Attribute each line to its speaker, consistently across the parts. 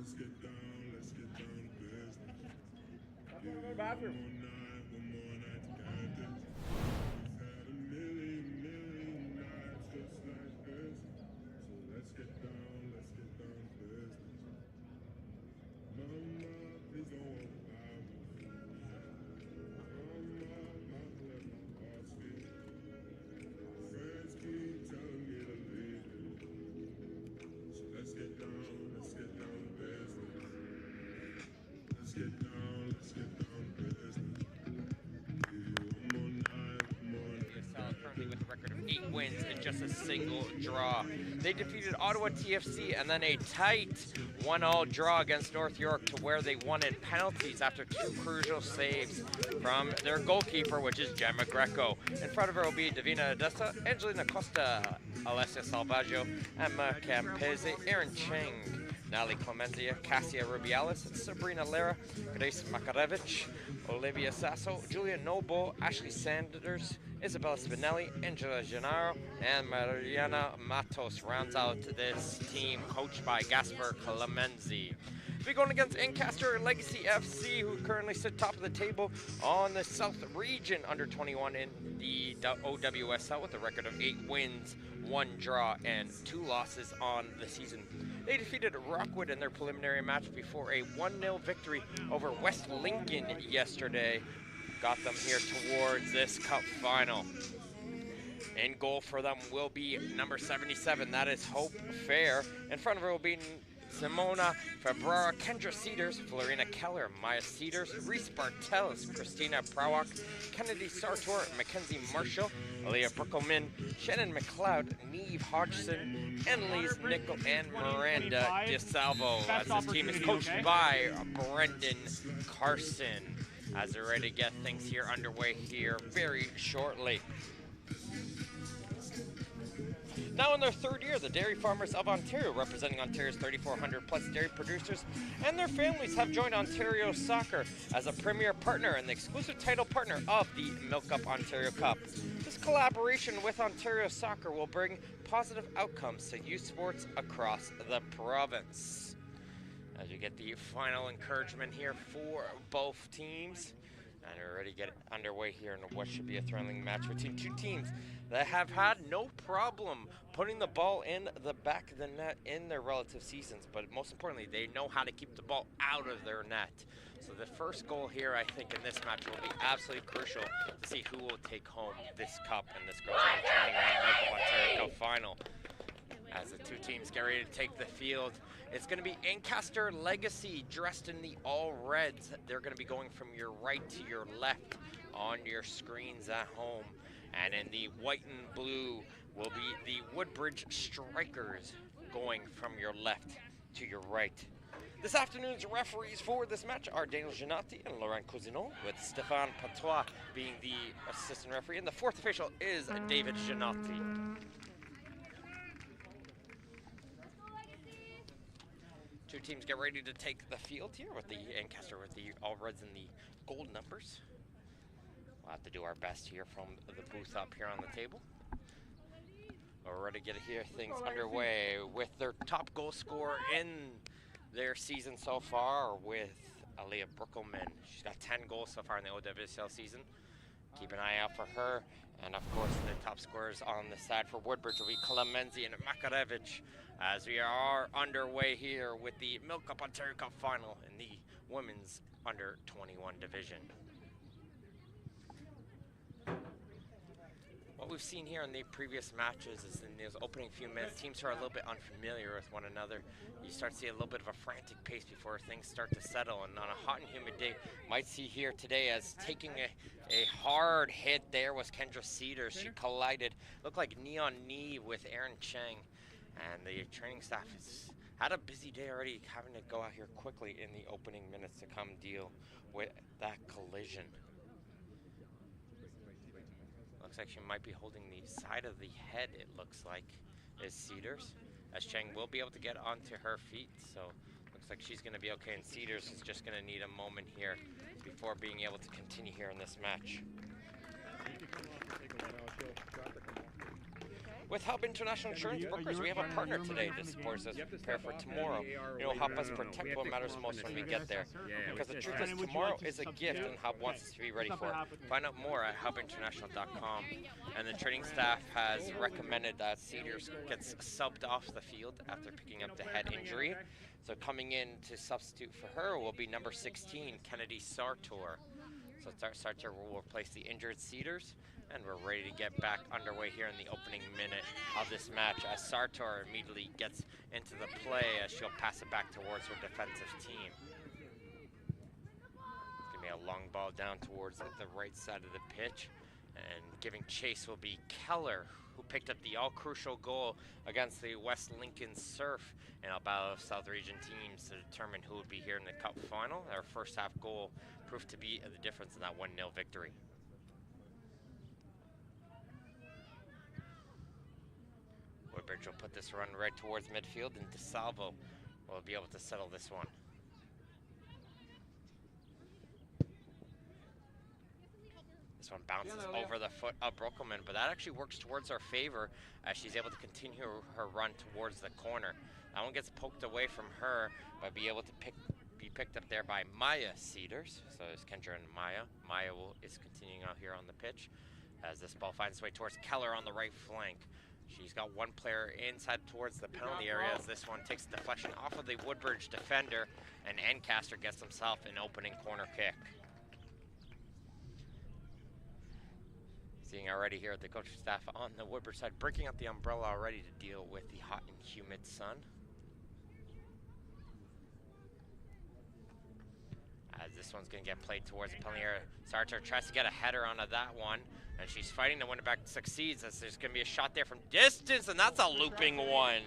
Speaker 1: let's get down to business. One more night to get this. We've had a million nights just like this. So let's get down to business. Mama, please don't walk by me. Mama, I'll let my heart speak. Friends keep telling me to leave. So let's get down to business. Let's get down to business.
Speaker 2: Currently with a record of 8 wins and just a single draw. They defeated Ottawa TFC and then a tight 1-1 draw against North York to where they won in penalties after 2 crucial saves from their goalkeeper, which is Gemma Greco. In front of her will be Davina Adessa, Angelina Costa, Alessia Salvaggio, Emma Campese, Erin Cheng, Nali Clemenzia, Cassia Rubiales, Sabrina Lara, Grace Makarevich, Olivia Sasso, Julia Noble, Ashley Sanders, Isabella Spinelli, Angela Gennaro, and Mariana Matos rounds out this team, coached by Gasper Clemenzi. We're going against Ancaster Legacy FC, who currently sit top of the table on the South Region under 21 in the OWSL with a record of 8 wins, 1 draw, and 2 losses on the season. They defeated Rockwood in their preliminary match before a 1-0 victory over West Lincoln yesterday. Got them here towards this cup final. In goal for them will be number 77, that is Hope Fair. In front of her will be Simona Fabrara, Kendra Cedars, Florina Keller, Maya Cedars, Reese Bartels, Christina Prawak, Kennedy Sartor, Mackenzie Marshall, Aaliyah Brookelman, Shannon McLeod, Neve Hodgson, Annalise Nickel, and Miranda DeSalvo. As this team is coached by Brendan Carson. As they're ready to get things here underway here very shortly. Now in their 3rd year, the Dairy Farmers of Ontario, representing Ontario's 3,400 plus dairy producers and their families, have joined Ontario Soccer as a premier partner and the exclusive title partner of the MilkUP Ontario Cup. This collaboration with Ontario Soccer will bring positive outcomes to youth sports across the province. As we get the final encouragement here for both teams. And we're ready to get underway here in what should be a thrilling match between 2 teams that have had no problem putting the ball in the back of the net in their relative seasons. But most importantly, they know how to keep the ball out of their net. So the first goal here, I think, in this match will be absolutely crucial to see who will take home this cup and this Girls Under 21 Ontario Cup final. As the 2 teams get ready to take the field, it's going to be Ancaster Legacy dressed in the all reds. They're going to be going from your right to your left on your screens at home. And in the white and blue will be the Woodbridge Strikers going from your left to your right. This afternoon's referees for this match are Daniel Giannotti and Laurent Cousineau, with Stéphane Patois being the assistant referee. And the 4th official is David Giannotti. Two teams get ready to take the field here with the Ancaster with the all reds and the gold numbers. We'll have to do our best here from the booth up here on the table. We're ready to get here things underway with their top goal scorer in their season so far, with Aaliyah Brookelman. She's got 10 goals so far in the OWSL season. Keep an eye out for her. And of course, the top scorers on the side for Woodbridge will be Clemenzi and Makarevich, as we are underway here with the MilkUP Ontario Cup final in the women's under 21 division. What we've seen here in the previous matches is in those opening few minutes, teams who are a little bit unfamiliar with one another, you start to see a little bit of a frantic pace before things start to settle. And on a hot and humid day, might see here today as taking a hard hit there was Kendra Cedars. She collided, looked like knee on knee with Erin Cheng. And the training staff has had a busy day already, having to go out here quickly in the opening minutes to come deal with that collision. Looks like she might be holding the side of the head, it looks like, is Cedars, as Cheng will be able to get onto her feet. So looks like she's going to be okay, and Cedars is just going to need a moment here before being able to continue here in this match. with Hub International Insurance Brokers. We have a partner today that supports us prepare for tomorrow. You know, help us protect what matters most when we get there. Because the truth is, tomorrow is a gift, and Hub wants us to be ready for it. Find out more at hubinternational.com. And the training staff has recommended that Cedars gets subbed off the field after picking up the head injury. So coming in to substitute for her will be number 16, Kennedy Sartor. So Sartor will replace the injured Cedars, and we're ready to get back underway here in the opening minute of this match as Sartor immediately gets into the play as she'll pass it back towards her defensive team. It's gonna be a long ball down towards the right side of the pitch, and giving chase will be Keller, who picked up the all-crucial goal against the West Lincoln Surf in a battle of South Region teams to determine who would be here in the Cup final. Our first half goal proved to be the difference in that 1-0 victory. Woodbridge will put this run right towards midfield, and DeSalvo will be able to settle this one. This one bounces over the foot of Brockelman, but that actually works towards our favor as she's able to continue her run towards the corner. That one gets poked away from her, but be able to be picked up there by Maya Cedars. So there's Kendra and Maya. Maya is continuing out here on the pitch as this ball finds its way towards Keller on the right flank. She's got one player inside towards the penalty area as this one takes the deflection off of the Woodbridge defender, and Ancaster gets himself an opening corner kick. Seeing already here the coaching staff on the Woodbridge side breaking up the umbrella already to deal with the hot and humid sun. As this one's going to get played towards the penalty area. Sartor tries to get a header onto that one, and she's fighting to win it back, succeeds as there's going to be a shot there from distance, and that's a looping one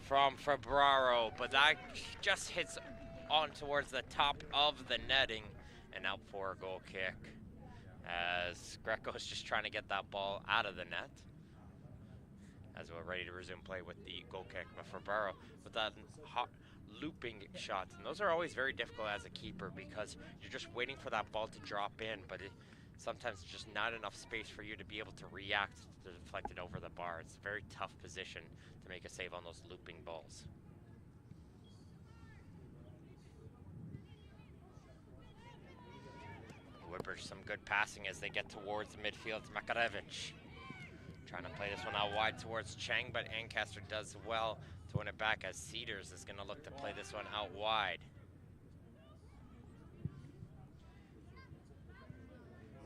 Speaker 2: from Febraro, but that just hits on towards the top of the netting and out for a goal kick. As Greco's just trying to get that ball out of the net as we're ready to resume play with the goal kick. But Febraro with that hot looping shots, and those are always very difficult as a keeper because you're just waiting for that ball to drop in, but sometimes it's just not enough space for you to be able to react to deflect it over the bar. It's a very tough position to make a save on those looping balls. Woodbridge, some good passing as they get towards the midfield. Makarevich trying to play this one out wide towards Cheng, but Ancaster does well to win it back as Cedars is going to look to play this one out wide.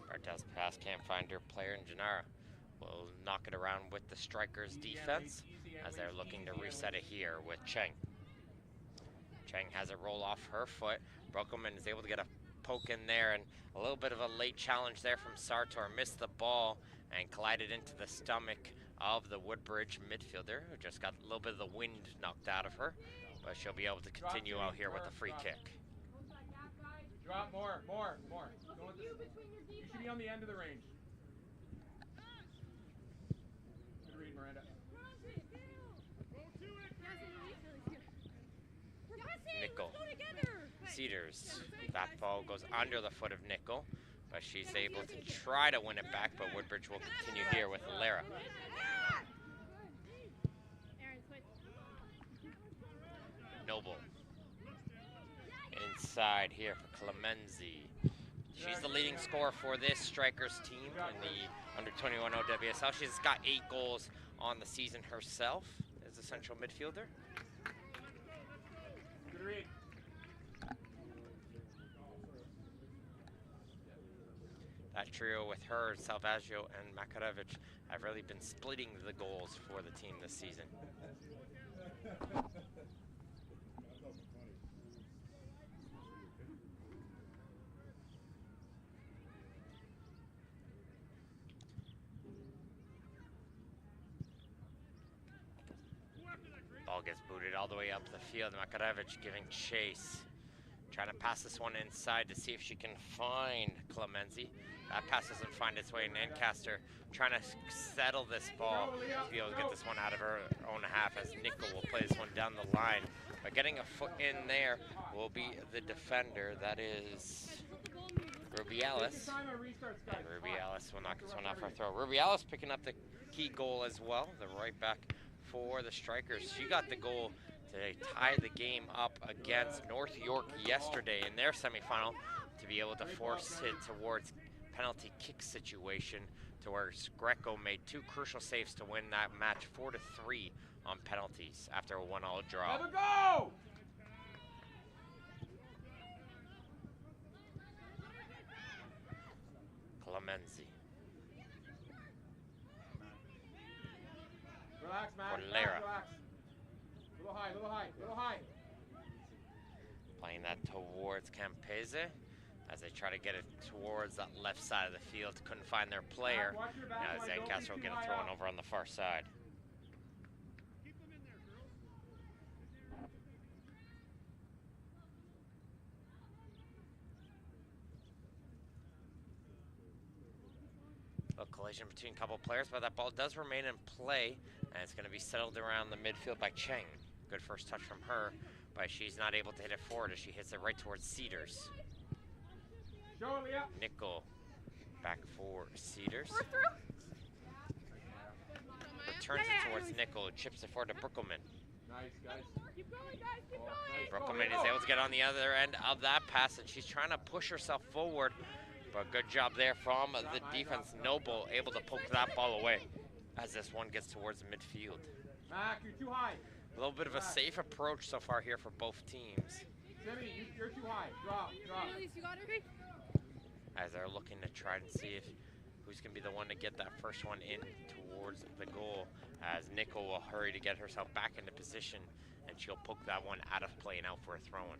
Speaker 2: Bartel's pass can't find her player, and Gennaro will knock it around with the strikers' defense as they're looking to reset it here with Cheng. Cheng has it roll off her foot. Brockelman is able to get a poke in there, and a little bit of a late challenge there from Sartor. Missed the ball and collided into the stomach of the Woodbridge midfielder, who just got a little bit of the wind knocked out of her, but she'll be able to continue out here with a free kick.
Speaker 3: Drop more. You should be on the end of the range. Good read, Miranda.
Speaker 2: Nickel. Cedars. That ball goes under the foot of Nickel, but she's able to try to win it back, but Woodbridge will continue here with Lara. Noble. Inside here for Clemenzi. She's the leading scorer for this Strikers team in the under-21 OWSL. She's got 8 goals on the season herself as a central midfielder.
Speaker 3: Good read.
Speaker 2: That trio with her, Salvaggio, and Makarevich have really been splitting the goals for the team this season. Ball gets booted all the way up the field. Makarevich giving chase. Trying to pass this one inside to see if she can find Clemenzi. That pass doesn't find its way in. Ancaster trying to settle this ball to be able to get this one out of her own half as Nickel will play this one down the line. But getting a foot in there will be the defender. That is Ruby Ellis.
Speaker 3: Time on restarts, guys.
Speaker 2: And Ruby Ellis will knock this one off her throw. Ruby Ellis picking up the key goal as well, the right back for the Strikers. She got the goal to tie the game up against North York yesterday in their semifinal to be able to force it towards penalty kick situation, to where Greco made 2 crucial saves to win that match 4-3 on penalties after a 1-all draw.
Speaker 3: Let her go!
Speaker 2: Clemency.
Speaker 3: Relax, man.
Speaker 2: For Lara.
Speaker 3: Relax. Little high, little high, little high.
Speaker 2: Playing that towards Campese as they try to get it towards that left side of the field. Couldn't find their player. Now as Ancaster will get it thrown over on the far side. A collision between a couple players, but that ball does remain in play, and it's going to be settled around the midfield by Cheng. Good first touch from her, but she's not able to hit it forward as she hits it right towards Cedars. Nickel back for Cedars. Returns it towards Nickel, chips it forward to Brookelman.
Speaker 3: Nice, guys.
Speaker 4: Keep going, guys. Keep going.
Speaker 2: Brookelman is able to get on the other end of that pass, and she's trying to push herself forward. But good job there from the defense. Noble able to poke that ball away as this one gets towards the midfield.
Speaker 3: Mac, you're too high.
Speaker 2: A little bit of a safe approach so far here for both teams.
Speaker 3: Timmy, you're too high. Drop, drop.
Speaker 4: Elise, you got her?
Speaker 2: As they're looking to try and see if who's going to be the one to get that first one in towards the goal. As Nickel will hurry to get herself back into position, and she'll poke that one out of play and out for a throw-in.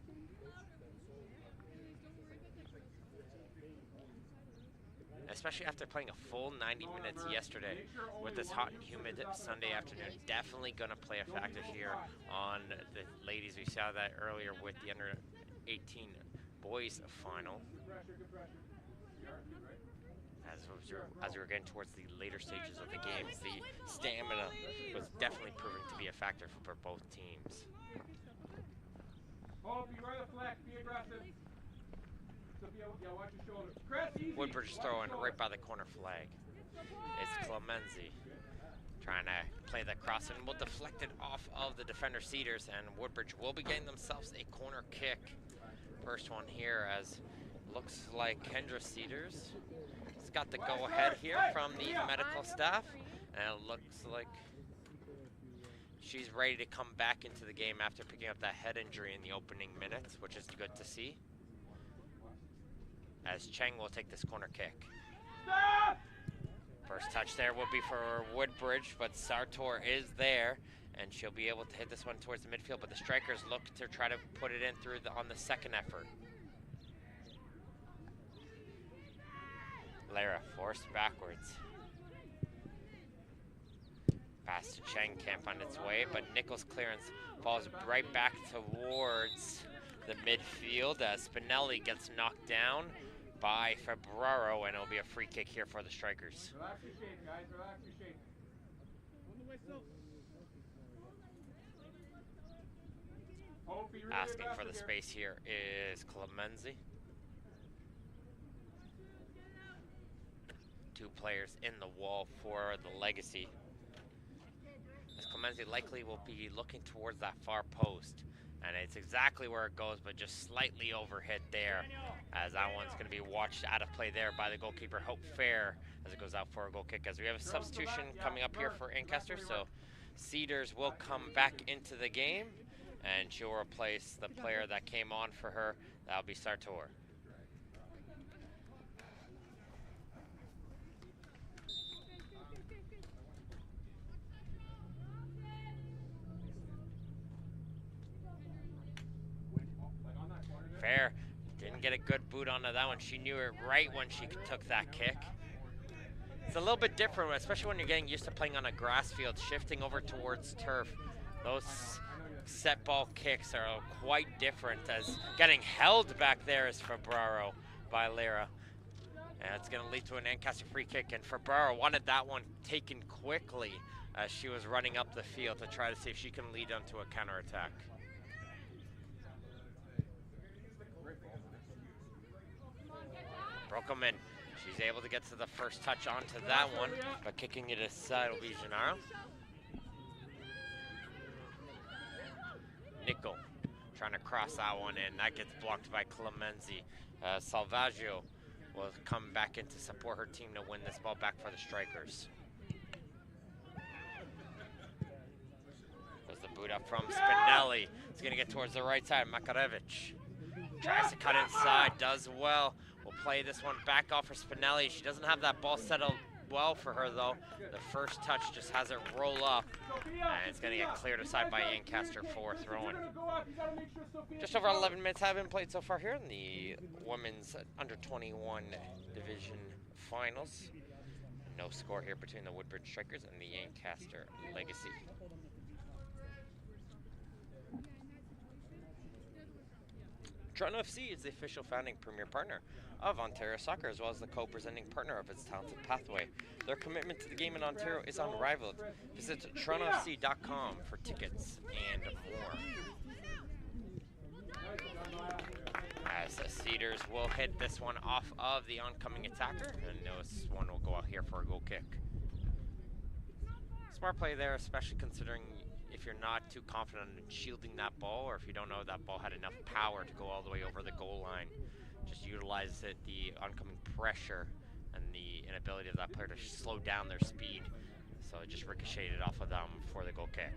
Speaker 2: Especially after playing a full 90 minutes yesterday with this hot and humid Sunday afternoon. Definitely going to play a factor here on the ladies. We saw that earlier with the under 18 boys final. As we were getting towards the later stages of the games, the stamina was definitely proving to be a factor for both teams.
Speaker 3: Hope you right the flex, be aggressive. Yeah, watch your shoulders. Chris, easy.
Speaker 2: Woodbridge throwing right by the corner flag. It's Clemenzi trying to play that cross, and will deflect it off of the defender Cedars, and Woodbridge will be getting themselves a corner kick. First one here, as looks like Kendra Cedars has got the go-ahead here from the medical staff, and it looks like she's ready to come back into the game after picking up that head injury in the opening minutes, which is good to see. As Cheng will take this corner kick. First touch there will be for Woodbridge, but Sartor is there, and she'll be able to hit this one towards the midfield, but the Strikers look to try to put it in through on the second effort. Lara forced backwards. Pass to Cheng, can't find its way, but Nichols' clearance falls right back towards the midfield as Spinelli gets knocked down by Febraro, and it'll be a free kick here for the Strikers.
Speaker 3: Relax your shape, guys. Relax your shape.
Speaker 2: Asking for the space here is Clemenzi. 2 players in the wall for the Legacy. As Clemenzi likely will be looking towards that far post. And it's exactly where it goes, but just slightly overhit there, as that one's going to be watched out of play there by the goalkeeper, Hope Fair, as it goes out for a goal kick. As we have a substitution coming up here for Ancaster, so Cedars will come back into the game, and she'll replace the player that came on for her. That'll be Sartor. Fair didn't get a good boot onto that one. She knew it right when she took that kick. It's a little bit different, especially when you're getting used to playing on a grass field, shifting over towards turf. Those set ball kicks are quite different, as getting held back there is Febraro by Lara. And it's going to lead to an Ancaster free kick, and Febraro wanted that one taken quickly as she was running up the field to try to see if she can lead onto a counterattack. Broke him in. She's able to get to the first touch onto that one, but kicking it aside will be Gennaro. Nickel trying to cross that one in. That gets blocked by Clemenzi. Salvaggio will come back in to support her team to win this ball back for the Strikers. There's the boot up from Spinelli. It's going to get towards the right side. Makarevich tries to cut inside, does well. We'll play this one back off for Spinelli. She doesn't have that ball settled well for her, though. The first touch just has it roll up, and it's going to get cleared aside by Ancaster for throwing. Just over 11 minutes have been played so far here in the women's under-21 division finals. No score here between the Woodbridge Strikers and the Ancaster Legacy. Toronto FC is the official founding premier partner of Ontario Soccer, as well as the co-presenting partner of its talented pathway. Their commitment to the game in Ontario is unrivaled. Visit TorontoFC.com for tickets and more. As the Cedars will hit this one off of the oncoming attacker, and this one will go out here for a goal kick. Smart play there, especially considering if you're not too confident in shielding that ball, or if you don't know that ball had enough power to go all the way over the goal line. Just utilize it, the oncoming pressure and the inability of that player to slow down their speed. So it just ricocheted off of them for the goal kick.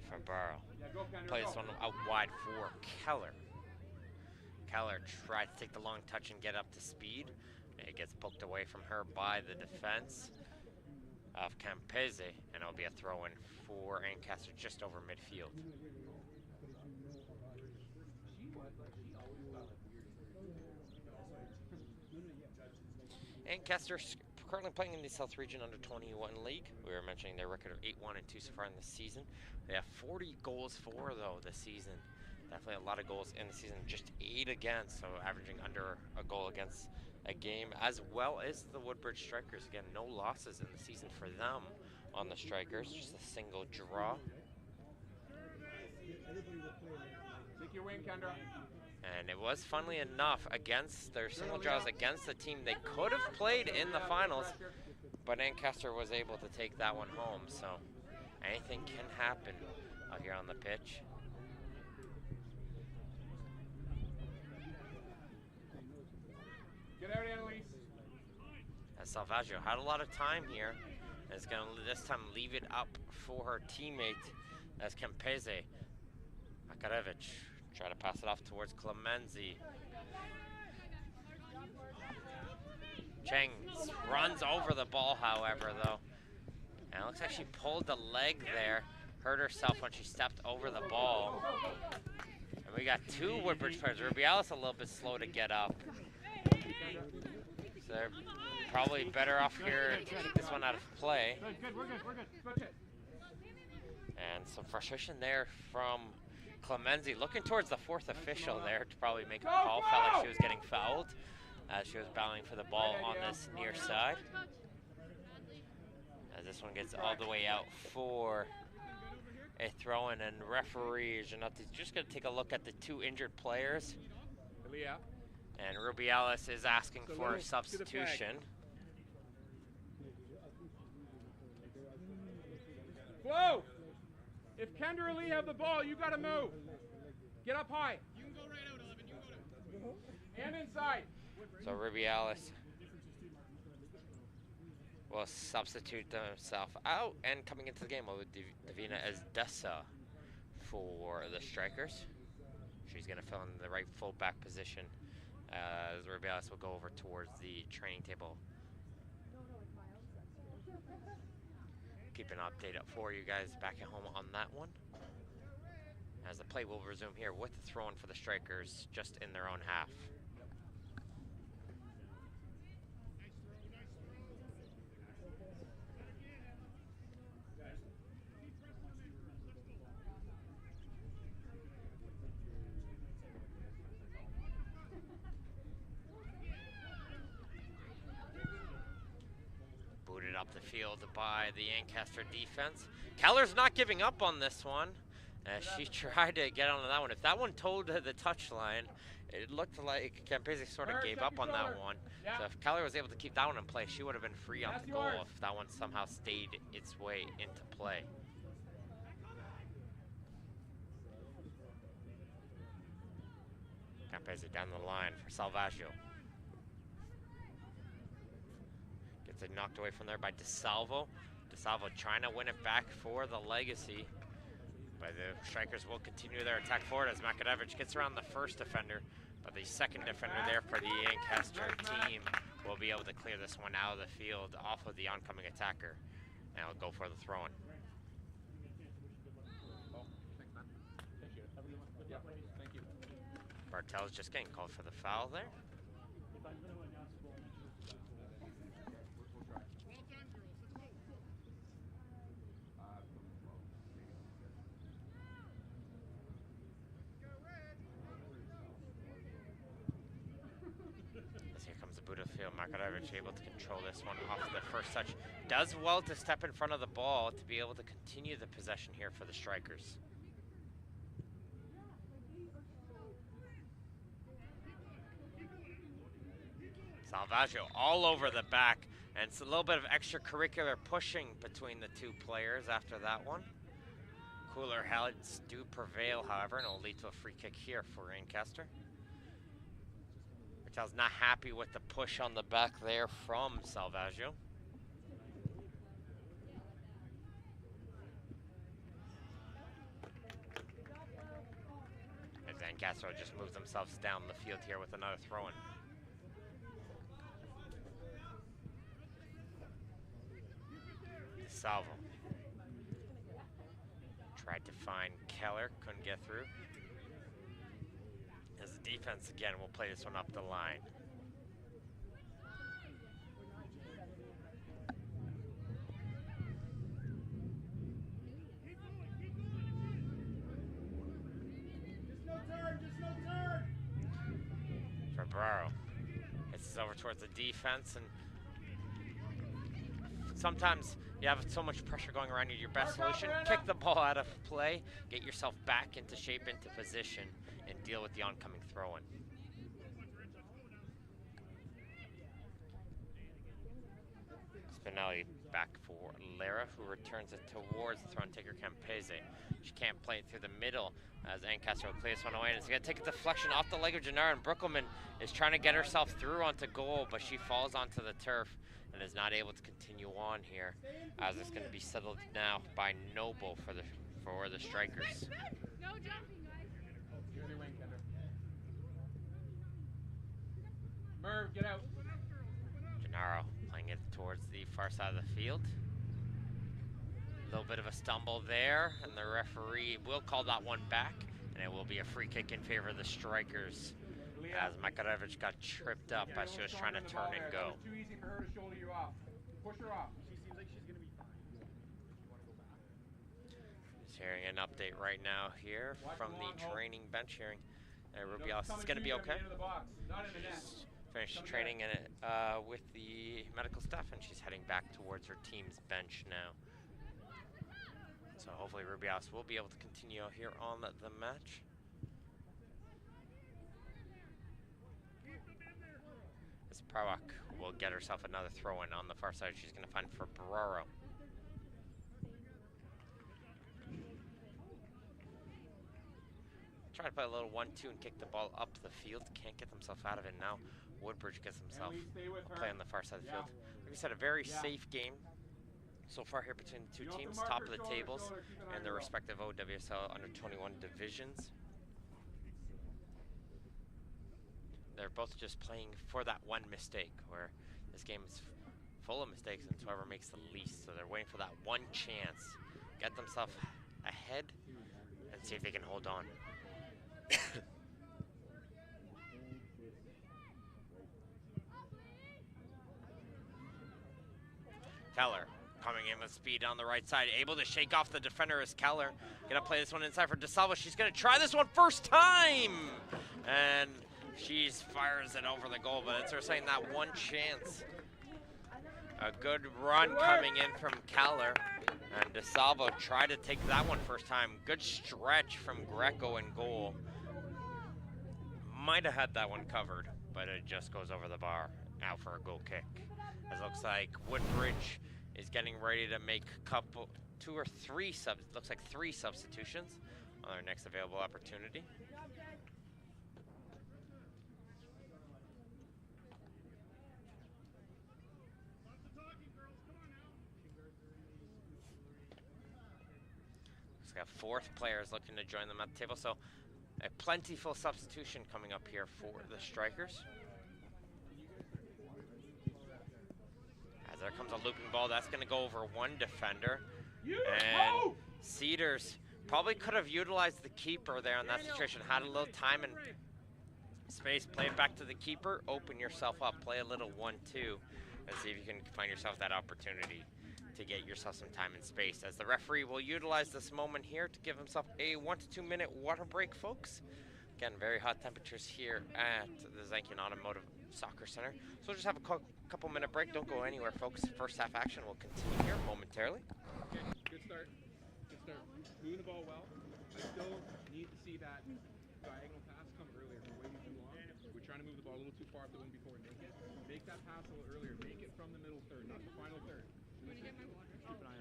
Speaker 2: Fabaro plays this one out wide for Keller. Keller tried to take the long touch and get up to speed. It gets poked away from her by the defense of Campese, and it'll be a throw-in for Ancaster just over midfield. Ancaster currently playing in the South Region Under-21 League. We were mentioning their record of 8-1 and 2 so far in the season. They have 40 goals for, though, this season. Definitely a lot of goals in the season, just 8 against, so averaging under a goal against a game, as well as the Woodbridge Strikers. Again, no losses in the season for them on the Strikers, just a single draw.
Speaker 3: Take your wing, Kendra.
Speaker 2: And it was, funnily enough, against their single draws against the team they could have played in the finals, but Ancaster was able to take that one home, so anything can happen out here on the pitch.
Speaker 3: Get out, Annalise.
Speaker 2: As Salvaggio had a lot of time here, and is going to this time leave it up for her teammate as Campese. Makarevich try to pass it off towards Clemenzi. Cheng runs over the ball, however, though. And it looks like she pulled the leg there, hurt herself when she stepped over the ball. And we got two Woodbridge players. Rubiales a little bit slow to get up. So they're probably better off here to keep this one out of play.
Speaker 3: Good, we're good. Switch it.
Speaker 2: And some frustration there from Clemenzi, looking towards the fourth official there to probably make a call. Felt like she was getting fouled as she was battling for the ball on this near side. As this one gets all the way out for a throw-in, and referee Gianotti's just going to take a look at the two injured players. And Rubiales is asking for a substitution.
Speaker 3: Whoa! If Kendra or Lee have the ball, you gotta move. Get up high. You can go right out, 11. You can go down. And inside.
Speaker 2: So Rubiales will substitute himself out, and coming into the game will be Davina Esdessa for the Strikers. She's going to fill in the right fullback position as Rubiales will go over towards the training table. Keep an update up for you guys back at home on that one, as the play will resume here with the throw-in for the Strikers just in their own half. Booted up the field by the Ancaster defense. Keller's not giving up on this one. She tried to get onto that one. If that one towed the touchline, it looked like Campese sort of gave up on that one.
Speaker 3: Yeah.
Speaker 2: So if Keller was able to keep that one in play, she would have been free on
Speaker 3: That's
Speaker 2: the goal
Speaker 3: yours.
Speaker 2: if that one somehow stayed its way into play. Campese down the line for Salvaggio. Gets it knocked away from there by DeSalvo. DeSalvo trying to win it back for the Legacy. But the Strikers will continue their attack forward as Makarevich gets around the first defender. But the second defender there for the Ancaster team will be able to clear this one out of the field off of the oncoming attacker. And will go for the throw-in. Bartel's just getting called for the foul there. As here comes the Buddha field. Makarevich able to control this one off the first touch. Does well to step in front of the ball to be able to continue the possession here for the Strikers. Salvaggio all over the back, and it's a little bit of extracurricular pushing between the two players after that one. Cooler heads do prevail, however, and it'll lead to a free kick here for Ancaster. Bertel's not happy with the push on the back there from Salvaggio. As Ancaster just moves themselves down the field here with another throw-in. Salvo tried to find Keller, couldn't get through. As the defense again will play this one up the line. Ferraro. This is over towards the defense, and sometimes you have so much pressure going around you, your best solution, kick the ball out of play, get yourself back into shape, into position, and deal with the oncoming throw-in. Spinelli back for Lara, who returns it towards the throw-in taker Campese. She can't play it through the middle as Ancaster will play this one away, and it's going to take a deflection off the leg of Gennaro, and Brookelman is trying to get herself through onto goal, but she falls onto the turf and is not able to continue on here, as it's going to be settled now by Noble for the Strikers.
Speaker 4: No jumping, guys.
Speaker 3: Merv, get out.
Speaker 2: Gennaro playing it towards the far side of the field. A little bit of a stumble there, and the referee will call that one back, and it will be a free kick in favor of the Strikers, as Makarevich got tripped up as she was trying to turn and go.
Speaker 3: It's too easy for her to shoulder you off. Push her off. She seems like she's going to be fine.
Speaker 2: Just hearing an update right now here from the training bench, hearing Rubiales is going to be okay. She's finished training in it, with the medical staff, and she's heading back towards her team's bench now. So hopefully Rubiales will be able to continue here on the match. As Prawak will get herself another throw-in on the far side. She's going to find for Barraro. Try to play a little 1-2 and kick the ball up the field. Can't get themselves out of it now. Woodbridge gets himself a play on the far side of the field. Like we said, a very safe game so far here between the two teams, top of the tables and their respective OWSL under-21 divisions. They're both just playing for that one mistake, where this game is full of mistakes and whoever makes the least. So they're waiting for that one chance, get themselves ahead, and see if they can hold on. Keller coming in with speed on the right side, able to shake off the defender as Keller. Gonna play this one inside for DeSalvo. She's gonna try this one first time! And she fires it over the goal, but it's her saying that one chance. A good run coming in from Keller. And DeSalvo tried to take that one first time. Good stretch from Greco in goal. Might have had that one covered, but it just goes over the bar. Out for a goal kick. As it looks like Woodbridge is getting ready to make two or three substitutions on their next available opportunity. It's got fourth players looking to join them at the table, so a plentiful substitution coming up here for the Strikers. As there comes a looping ball, that's going to go over one defender. And Cedars probably could have utilized the keeper there in that situation. Had a little time and space. Play it back to the keeper. Open yourself up. Play a little 1-2 and see if you can find yourself that opportunity to get yourself some time and space. As the referee will utilize this moment here to give himself a 1 to 2 minute water break, folks. Again, very hot temperatures here at the Zankian Automotive Soccer Center. So we'll just have a couple minute break. Don't go anywhere, folks. First half action will continue here momentarily.
Speaker 3: Okay, good start. Good start. Moving the ball well. I still need to see that diagonal pass come earlier. We're waiting too long. We're trying to move the ball a little too far up the wing before we make it. Make that pass a little earlier. Make it from the middle third, not the final third.
Speaker 4: I'm gonna get my water.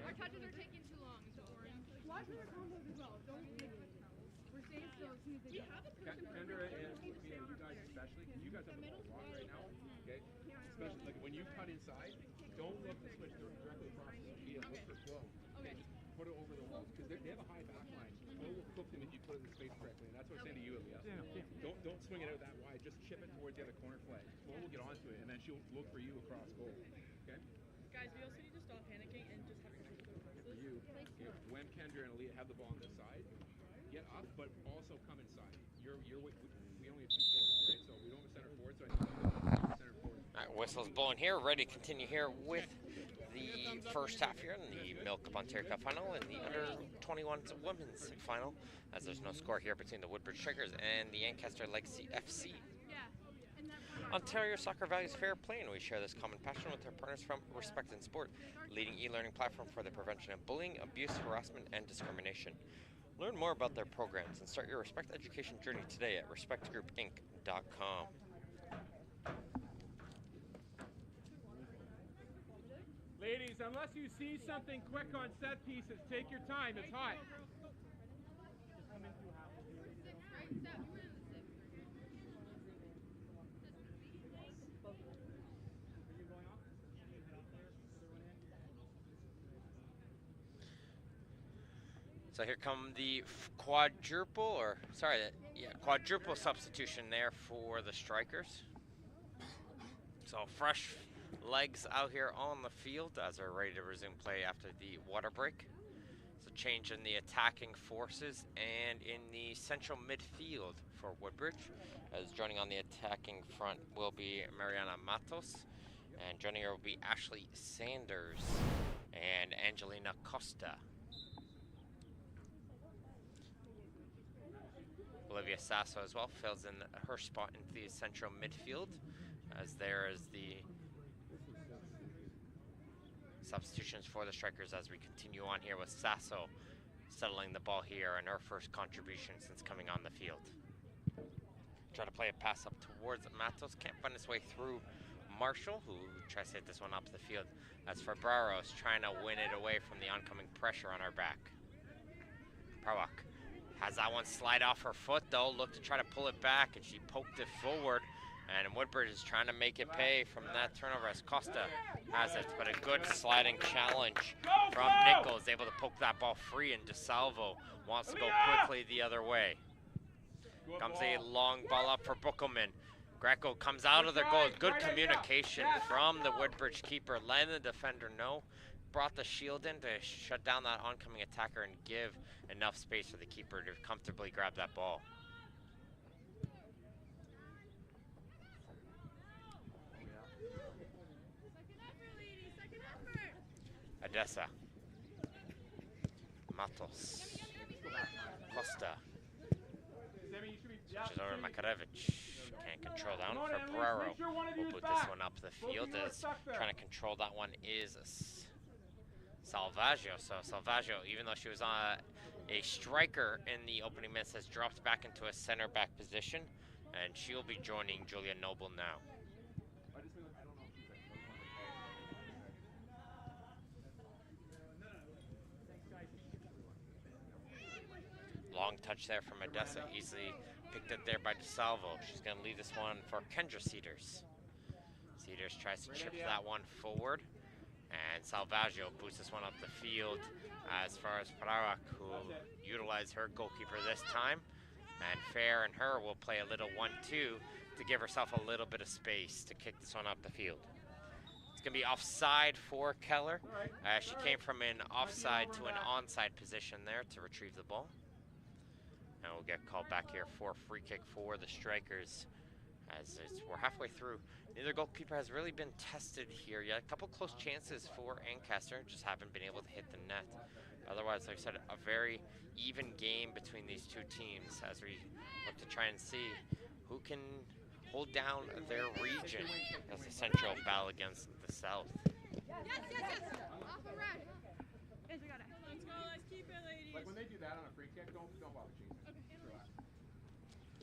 Speaker 4: Our touches are taking too long. It's orange. Watch for their combos as well. Don't leave it. We're staying still as soon as they go.
Speaker 3: Kendra and you guys especially, you guys have the ball wrong right now, okay? Especially like when you cut inside, don't look to switch directly across the field. Look for flow.
Speaker 4: Okay.
Speaker 3: Just put it over the walls because they have a high back line. Flow will cook them if you put it in the space correctly, and that's what I'm saying to you, Elias. Don't swing it out that wide. Just chip it towards the other corner flag. Flow will get onto it, and then she'll look for you across goal. Okay?
Speaker 5: Guys, we also need to stop panicking and just have your
Speaker 3: For you, when Kendra and Aaliyah have the ball on this side, get up, but also come inside. We only have 2 forwards, right? So we don't have a center forward, so I need to center forward.
Speaker 2: All right, whistle's blowing here. Ready to continue here with the first half here in the MilkUP Ontario Cup final and the under-21 women's final, as there's no score here between the Woodbridge Strikers and the Ancaster Legacy FC. Ontario Soccer values fair play, and we share this common passion with our partners from Respect in Sport, leading e-learning platform for the prevention of bullying, abuse, harassment, and discrimination. Learn more about their programs and start your Respect education journey today at respectgroupinc.com.
Speaker 3: Ladies, unless you see something quick on set pieces, take your time. It's hot.
Speaker 2: So here come the quadruple substitution there for the Strikers. So fresh legs out here on the field as they're ready to resume play after the water break. So change in the attacking forces and in the central midfield for Woodbridge. As joining on the attacking front will be Mariana Matos, and joining her will be Ashley Sanders and Angelina Costa. Olivia Sasso as well fills in her spot into the central midfield, as there is the substitutions for the Strikers as we continue on here with Sasso settling the ball here and her first contribution since coming on the field. Try to play a pass up towards Matos, can't find his way through Marshall, who tries to hit this one up the field, as Fabrero's trying to win it away from the oncoming pressure on her back. Prawak has that one slide off her foot though, look to try to pull it back, and she poked it forward, and Woodbridge is trying to make it pay from that turnover as Costa has it, but a good sliding challenge from Nichols, able to poke that ball free, and DeSalvo wants to go quickly the other way. Comes a long ball up for Buckelman. Greco comes out of their goal. Good communication from the Woodbridge keeper, letting the defender know. Brought the shield in to shut down that oncoming attacker and give enough space for the keeper to comfortably grab that ball. Odessa. Matos. Costa. Switches over Makarevich. Can't control that one. Ferraro will boot this one up the field as trying to control that one is Salvaggio. So Salvaggio, even though she was on a striker in the opening minutes, has dropped back into a center back position, and she will be joining Julia Noble now. Long touch there from Odessa, easily picked up there by DeSalvo. She's going to leave this one for Kendra Cedars. Cedars tries to chip that one forward, and Salvaggio boosts this one up the field as far as Parawak, who utilized her goalkeeper this time. And Fair and her will play a little 1-2 to give herself a little bit of space to kick this one up the field. It's going to be offside for Keller. She came from an offside to an onside position there to retrieve the ball. And we'll get called back here for a free kick for the Strikers as we're halfway through. Neither goalkeeper has really been tested here yet. A couple close chances for Ancaster, just haven't been able to hit the net. Otherwise, like I said, a very even game between these two teams as we look to try and see who can hold down their region as the central battle against the south.
Speaker 4: Yes. Off the red. Yes, we got it.
Speaker 5: Let's go, let's keep it, ladies.
Speaker 3: Like when they do that on a free kick, don't bother chasing. Just relax.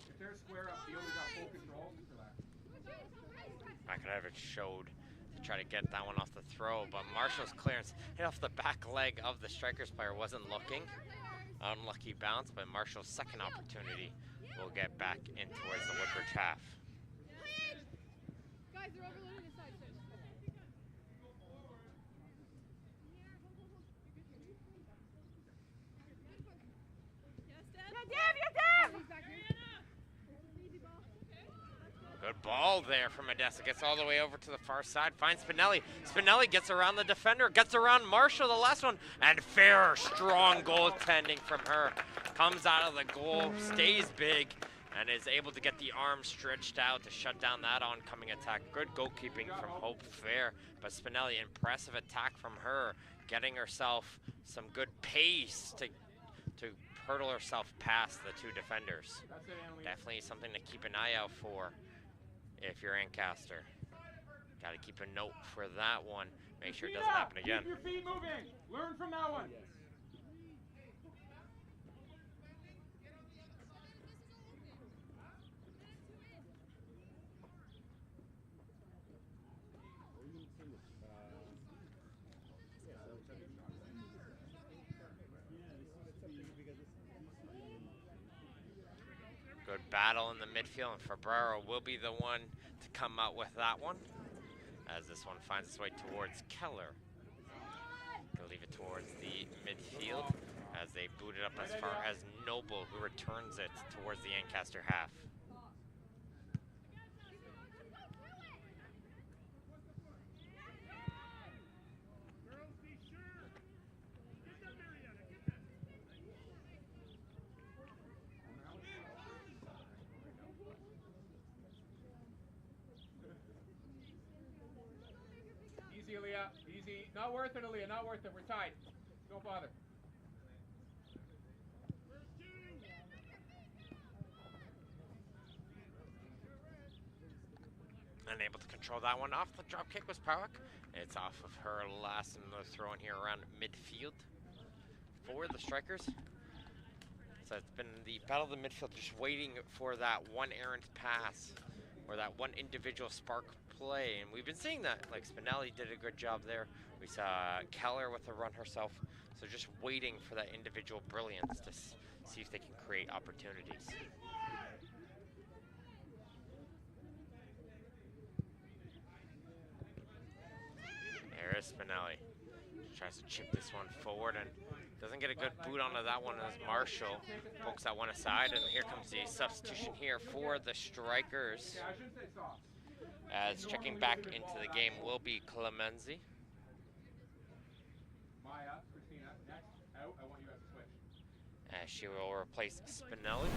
Speaker 3: If they're square up field, we got full control, just relax.
Speaker 2: Makarevich showed to try to get that one off the throw, but Marshall's clearance hit off the back leg of the Strikers player, wasn't looking. Unlucky bounce, but Marshall's second opportunity will get back in towards the Woodbridge half.
Speaker 4: Guys, they're overloading the side.
Speaker 5: Yes, Dad?
Speaker 4: Yes, Dad!
Speaker 2: Good ball there from Odessa. Gets all the way over to the far side. Finds Spinelli. Spinelli gets around the defender. Gets around Marshall, the last one. And fair, strong goaltending from her. Comes out of the goal, stays big, and is able to get the arm stretched out to shut down that oncoming attack. Good goalkeeping from Hope Fair. But Spinelli, impressive attack from her. Getting herself some good pace to hurdle herself past the two defenders. Definitely something to keep an eye out for if you're Ancaster. Got to keep a note for that one. Make sure it doesn't happen again.
Speaker 3: Keep your feet moving. Learn from that one.
Speaker 2: Good battle in the midfield, and Ferraro will be the one to come out with that one, as this one finds its way towards Keller. Gonna leave it towards the midfield as they boot it up as far as Noble, who returns it towards the Ancaster half.
Speaker 3: Easy, Aaliyah. Easy. Not worth it, Aaliyah. Not worth it. We're tied. Don't bother.
Speaker 2: Unable to control that one. Off the drop kick was Parwick. It's off of her last, and they're throwing here around midfield for the Strikers. So it's been the battle of the midfield, just waiting for that one errant pass or that one individual spark play. And we've been seeing that. Like Spinelli did a good job there. We saw Keller with the run herself. So just waiting for that individual brilliance to see if they can create opportunities. There is Spinelli. Tries to chip this one forward and doesn't get a good boot onto that one as Marshall pokes that one aside. And here comes the substitution here for the Strikers. As checking back into the game will be Clemenzi.
Speaker 3: Maya, Christina, next. Out. I want you to switch.
Speaker 2: As she will replace Spinelli.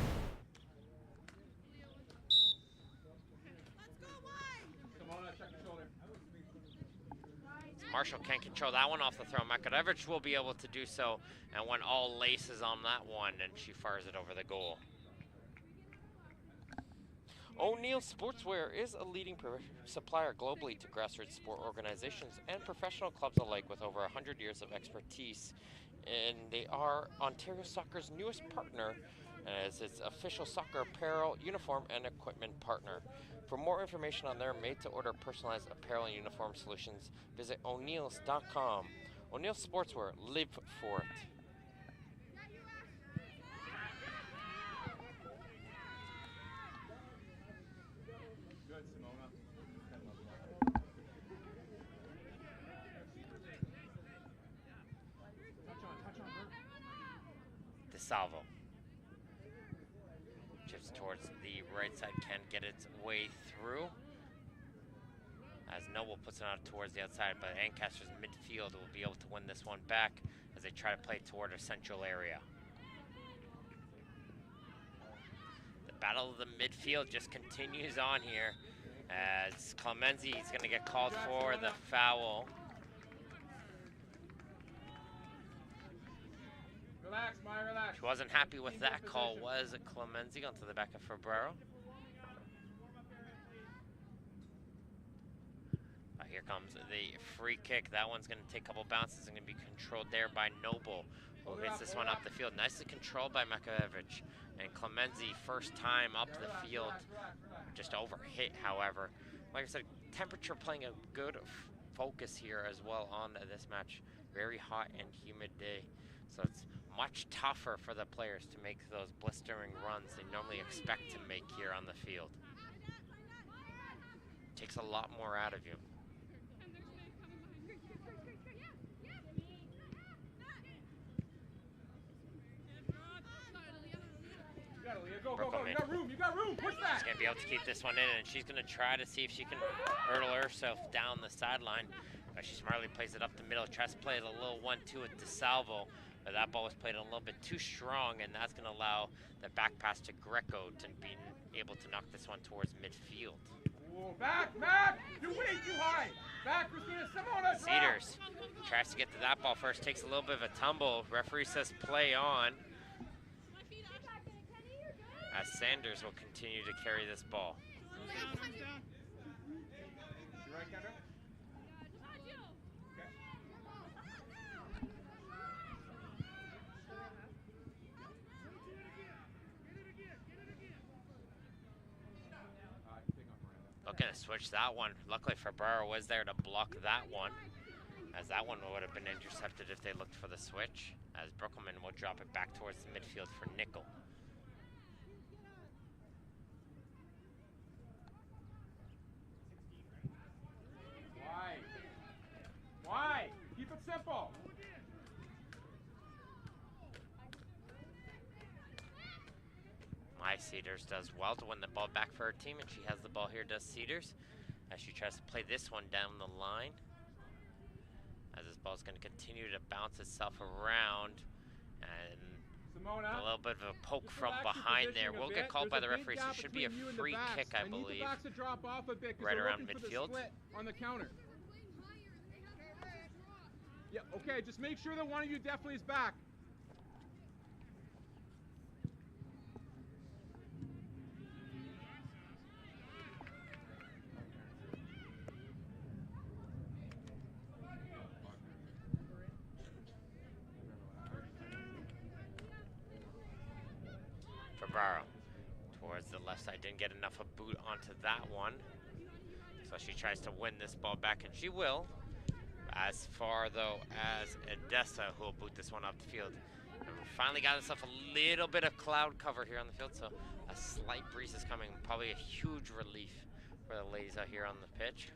Speaker 3: Simona, check the shoulder.
Speaker 2: Marshall can't control that one off the throw. Makarevich will be able to do so, and went all laces on that one, and she fires it over the goal. O'Neill Sportswear is a leading supplier globally to grassroots sport organizations and professional clubs alike with over 100 years of expertise. And they are Ontario Soccer's newest partner as its official soccer apparel, uniform, and equipment partner. For more information on their made-to-order personalized apparel and uniform solutions, visit O'Neills.com. O'Neill Sportswear, live for it.
Speaker 3: Good, Simona. Touch on, Bert.
Speaker 2: DeSalvo. Chips towards the right side, can't get its way through. As Noble puts it out towards the outside, but Ancaster's midfield will be able to win this one back as they try to play toward a central area. The battle of the midfield just continues on here as Clemenzi is going to get called for the foul.
Speaker 3: Relax, Maya, relax.
Speaker 2: She wasn't happy with that call, was Clemenzi onto the back of Febrero. Here comes the free kick. That one's going to take a couple bounces and going to be controlled there by Noble, who hits this one up the field. Nicely controlled by Makevich. And Clemenzi, first time up the field, just overhit, however. Like I said, temperature playing a good focus here as well on this match. Very hot and humid day. So it's much tougher for the players to make those blistering runs they normally expect to make here on the field. Takes a lot more out of you.
Speaker 3: Go, go, go. You got room. Push that.
Speaker 2: She's going to be able to keep this one in, and she's going to try to see if she can hurdle herself down the sideline. But she smartly plays it up the middle, tries to play it a little 1-2 with DeSalvo. But that ball was played a little bit too strong, and that's going to allow the back pass to Greco to be able to knock this one towards midfield.
Speaker 3: Ooh, back, Matt! You're way too high! Back, Christina, Simona, drop!
Speaker 2: Cedars tries to get to that ball first, takes a little bit of a tumble. Referee says play on. As Sanders will continue to carry this ball.
Speaker 3: You right, Kendra?
Speaker 2: Looking to switch that one. Luckily Febrero was there to block that one, as that one would have been intercepted if they looked for the switch, as Brookelman will drop it back towards the midfield for Nickel.
Speaker 3: Why? Keep it simple.
Speaker 2: My Cedars does well to win the ball back for her team, and she has the ball here, does Cedars, as she tries to play this one down the line. As this ball is going to continue to bounce itself around, and
Speaker 3: Simona,
Speaker 2: a little bit of a poke from behind there. Will get called by the referee, so it should be a free kick, I believe, right around midfield.
Speaker 3: On the counter. Yeah, okay, just make sure that one of you definitely is back.
Speaker 2: Febrero towards the left side, didn't get enough of boot onto that one. So she tries to win this ball back, and she will. As far, though, as Edessa, who will boot this one up the field. And finally got herself a little bit of cloud cover here on the field, so a slight breeze is coming. Probably a huge relief for the ladies out here on the pitch.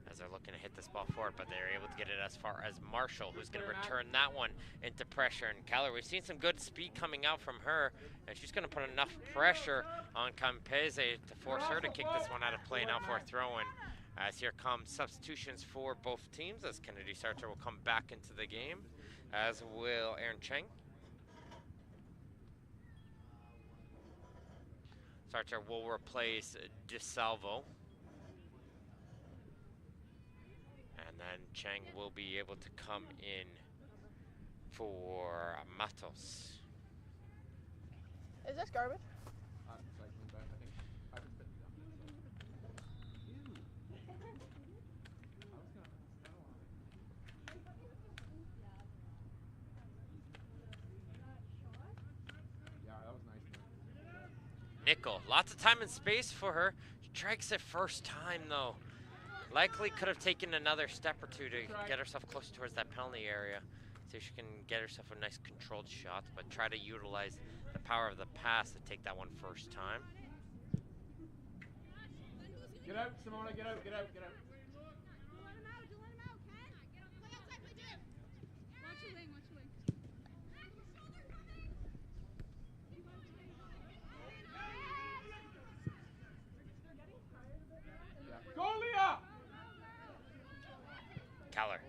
Speaker 2: As they're looking to hit this ball forward, but they're able to get it as far as Marshall, who's going to return that one into pressure. And Keller, we've seen some good speed coming out from her, and she's going to put enough pressure on Campese to force her to kick this one out of play now for a throw-in. As here comes substitutions for both teams, as Kennedy Sartre will come back into the game, as will Aaron Cheng. Sartre will replace DeSalvo. And then Cheng will be able to come in for Matos.
Speaker 6: this garbage?
Speaker 3: Recycling, but I think I can fit it down. Ew. I was gonna, I don't want it. Yeah, that was nice.
Speaker 2: Nickel, lots of time and space for her. Strikes it first time though. Likely could have taken another step or two to get herself closer towards that penalty area. See if she can get herself a nice controlled shot, but try to utilize the power of the pass to take that one first time.
Speaker 3: Get out, Simona, get out, get out, get out.
Speaker 4: Don't let him out, Ken. Play outside, play Jim. Watch your lane, watch your lane.
Speaker 3: Go, Leah!
Speaker 2: Keller.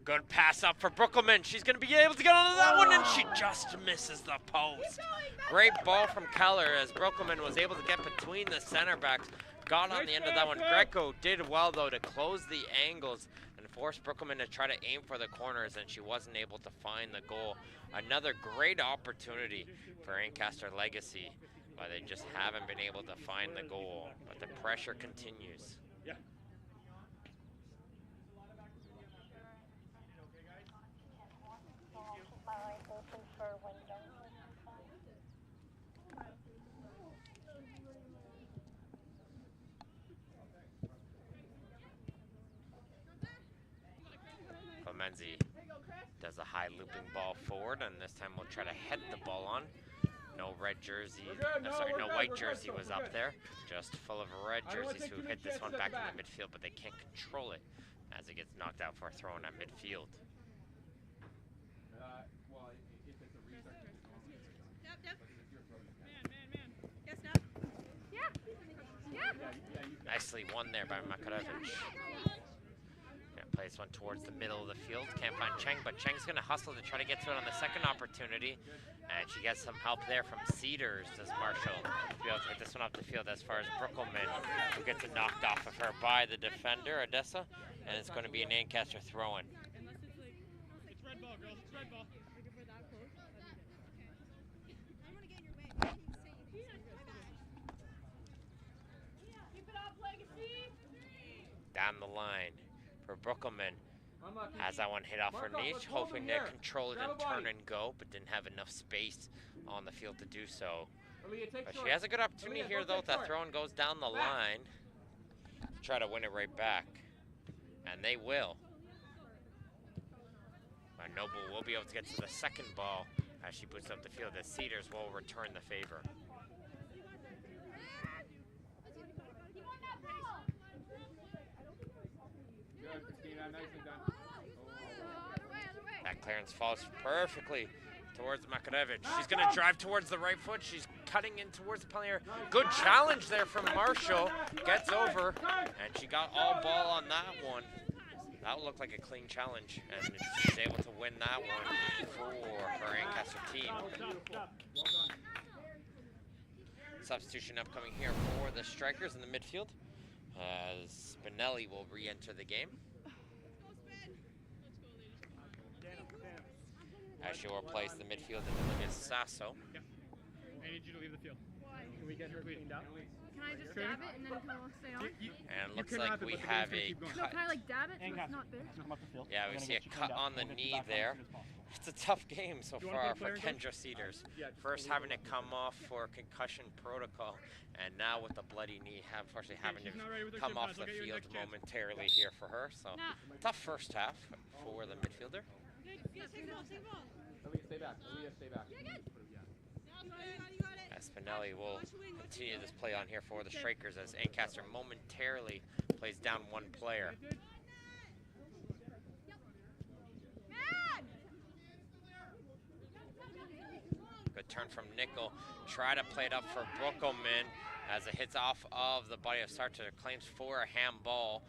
Speaker 2: Good pass up for Brookelman. She's going to be able to get onto that one, and she just misses the post. Great ball from Keller as Brookelman was able to get between the center backs. Got on the end of that one. Greco did well, though, to close the angles and force Brookelman to try to aim for the corners, and she wasn't able to find the goal. Another great opportunity for Ancaster Legacy, but they just haven't been able to find the goal. But the pressure continues.
Speaker 3: Yeah.
Speaker 2: Clemenzi does a high looping ball forward, and this time we'll try to head the ball on. No red jersey, no white jersey was up there. Just full of red jerseys who hit this one back in the midfield, but they can't control it as it gets knocked out for a throw in at midfield.
Speaker 3: Well, if it's a restart, it's normally a restart.
Speaker 5: Yep, yep.
Speaker 3: But if you're throwing it back.
Speaker 5: Man. Yes, Dad.
Speaker 4: Yeah.
Speaker 2: Nicely won there by Makarovich. Gonna play this one towards the middle of the field. Can't find Cheng, but Cheng's gonna hustle to try to get to it on the second opportunity. And she gets some help there from Cedars. Does Marshall be able to get this one up the field as far as Brookelman, who gets it knocked off of her by the defender, Odessa. And it's going to be an Ancaster throw-in.
Speaker 5: Unless it's like, it's red ball, girls. It's red ball. Like if we're that close, that'd be good. I don't want to get in your way.
Speaker 4: Keep it up, Legacy.
Speaker 2: Down the line for Brookelman. Has that one hit off her niche, hoping to control it and turn and go, but didn't have enough space on the field to do so. But she has a good opportunity here, though. That throw-in goes down the line to try to win it right back. And they will. But Noble will be able to get to the second ball as she puts up the field, as Cedars will return the favor.
Speaker 3: Good, Christina, nicely done.
Speaker 2: That clearance falls perfectly towards Makarovich. She's going to drive towards the right foot. She's cutting in towards the penalty area. Good challenge there from Marshall. Gets over, and she got all ball on that one. That looked like a clean challenge, and she's able to win that one for her Ancaster team. Substitution upcoming here for the strikers in the midfield, as Spinelli will re-enter the game. As she will replace the midfield in Olivia Sasso.
Speaker 7: Yeah. I need you to leave the field.
Speaker 4: Why?
Speaker 7: Can we get her cleaned up?
Speaker 4: Can I just dab it and then come on, stay on?
Speaker 2: And it looks like we have a
Speaker 4: No,
Speaker 2: cut.
Speaker 4: can I like dab it so it's not there?
Speaker 2: Yeah, we see a cut on the knee there. It's a tough game so far for Kendra Cedars. First having to come off for concussion protocol, and now with the bloody knee, unfortunately having to come off the field momentarily here for her. So tough first half for the midfielder.
Speaker 3: Aaliyah, stay back. Aaliyah, stay back.
Speaker 2: Spinelli will continue this play on here for the strikers as Ancaster momentarily plays down one player. Good turn from Nickel. Try to play it up for Brookelman as it hits off of the body of Sartre. Claims for a handball.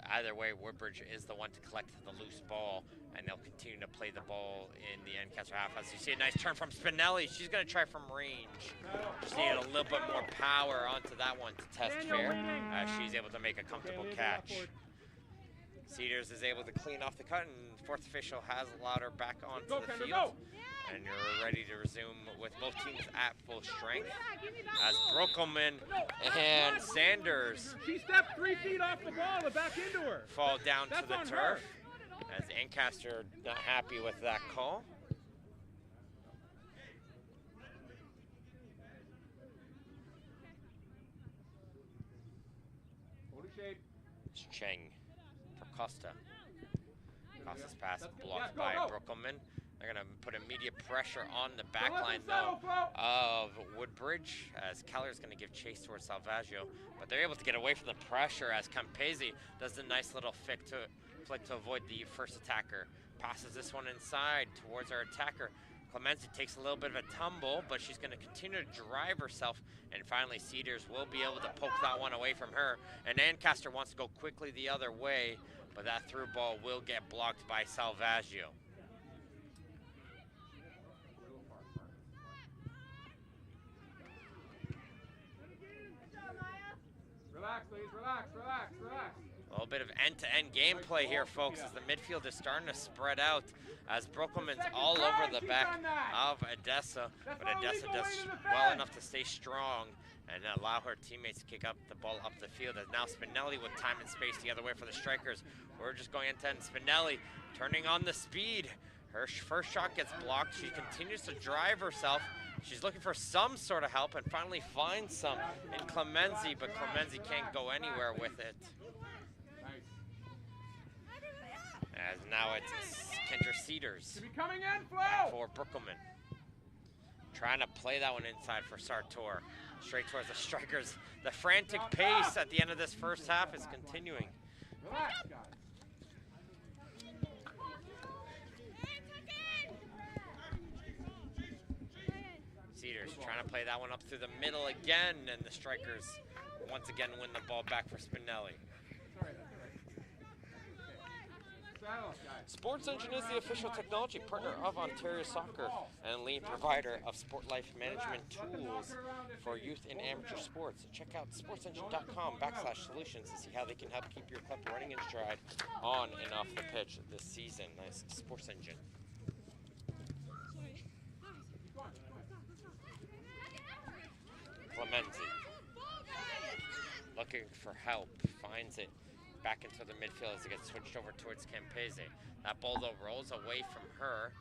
Speaker 2: Either way, Woodbridge is the one to collect the loose ball, and they'll continue to play the ball in the Ancaster half. As you see a nice turn from Spinelli. She's going to try from range. Just needed a little bit more power onto that one to test fair, as she's able to make a comfortable catch. Cedars is able to clean off the cut, and fourth official has allowed her back onto the field. And you're ready to resume with both teams at full strength as Brookelman and Sanders
Speaker 3: She stepped 3 feet off the ball to back into her.
Speaker 2: fall down to
Speaker 3: That's
Speaker 2: the
Speaker 3: on
Speaker 2: turf
Speaker 3: her.
Speaker 2: as Ancaster not happy with that call.
Speaker 3: Hold your shape.
Speaker 2: It's Cheng for Costa. Costa's pass
Speaker 3: That's good.
Speaker 2: blocked
Speaker 3: Yeah,
Speaker 2: by
Speaker 3: go.
Speaker 2: Brookelman. They're going to put immediate pressure on the back line, though, of Woodbridge, as Keller's going to give chase towards Salvaggio. But they're able to get away from the pressure as Campese does the nice little flick to avoid the first attacker. Passes this one inside towards our attacker. Clemency takes a little bit of a tumble, but she's going to continue to drive herself. And finally, Cedars will be able to poke that one away from her. And Ancaster wants to go quickly the other way, but that through ball will get blocked by Salvaggio.
Speaker 3: Relax, ladies. Relax, relax, relax.
Speaker 2: A little bit of end-to-end gameplay here, folks, as the midfield is starting to spread out as Brookelman's all over the back of Odessa, but Odessa does well enough to stay strong and allow her teammates to kick up the ball up the field. As now Spinelli with time and space the other way for the strikers. We're just going end-to-end. Spinelli turning on the speed. Her first shot gets blocked. She continues to drive herself. She's looking for some sort of help and finally finds some in Clemency, but Clemency can't go anywhere with it. As now it's Kendra Cedars
Speaker 3: Should be coming in, Flo.
Speaker 2: for Brookelman. Trying to play that one inside for Sartor. Straight towards the strikers. The frantic pace at the end of this first half is continuing.
Speaker 3: Relax, guys.
Speaker 2: Cedars trying to play that one up through the middle again, and the strikers once again win the ball back for Spinelli.
Speaker 3: That's all right. Saddle up, guys.
Speaker 2: Sports Engine is the official technology partner of Ontario Soccer and lead provider of sport life management tools for youth and amateur sports. Check out sportsengine.com/solutions to see how they can help keep your club running in stride on and off the pitch this season. Nice Sports Engine. Clemency looking for help, finds it back into the midfield as it gets switched over towards Campese. That ball though rolls away from her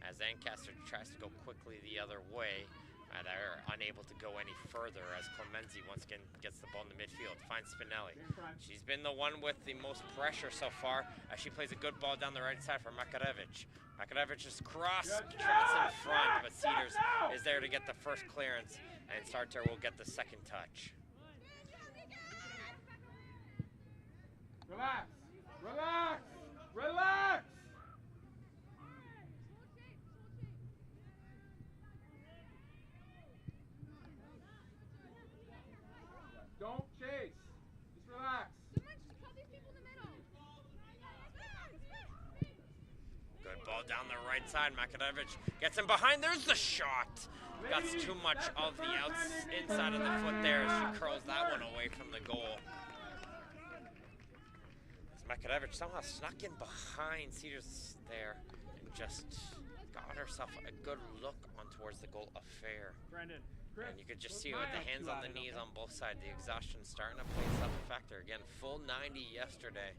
Speaker 2: as Ancaster tries to go quickly the other way. They're unable to go any further as Clemency once again gets the ball in the midfield, finds Spinelli. She's been the one with the most pressure so far as she plays a good ball down the right side for Makarevich. Makarevich's cross tracks in front, but Cedars is there to get the first clearance, and Sartor will get the second touch.
Speaker 3: Relax. Relax. Relax. Don't chase. Just relax.
Speaker 4: Someone just cut these people in the middle.
Speaker 2: Good ball down the right side. Makarevich gets him behind. There's the shot. That's too much of the inside of the foot there as she curls that one away from the goal. Makarevich somehow snuck in behind Cedars there and just got herself a good look on towards the goal affair.
Speaker 7: Brandon.
Speaker 2: And you could just see with the hands on the knees on both sides, the exhaustion starting to play itself a factor. Again, full 90 yesterday,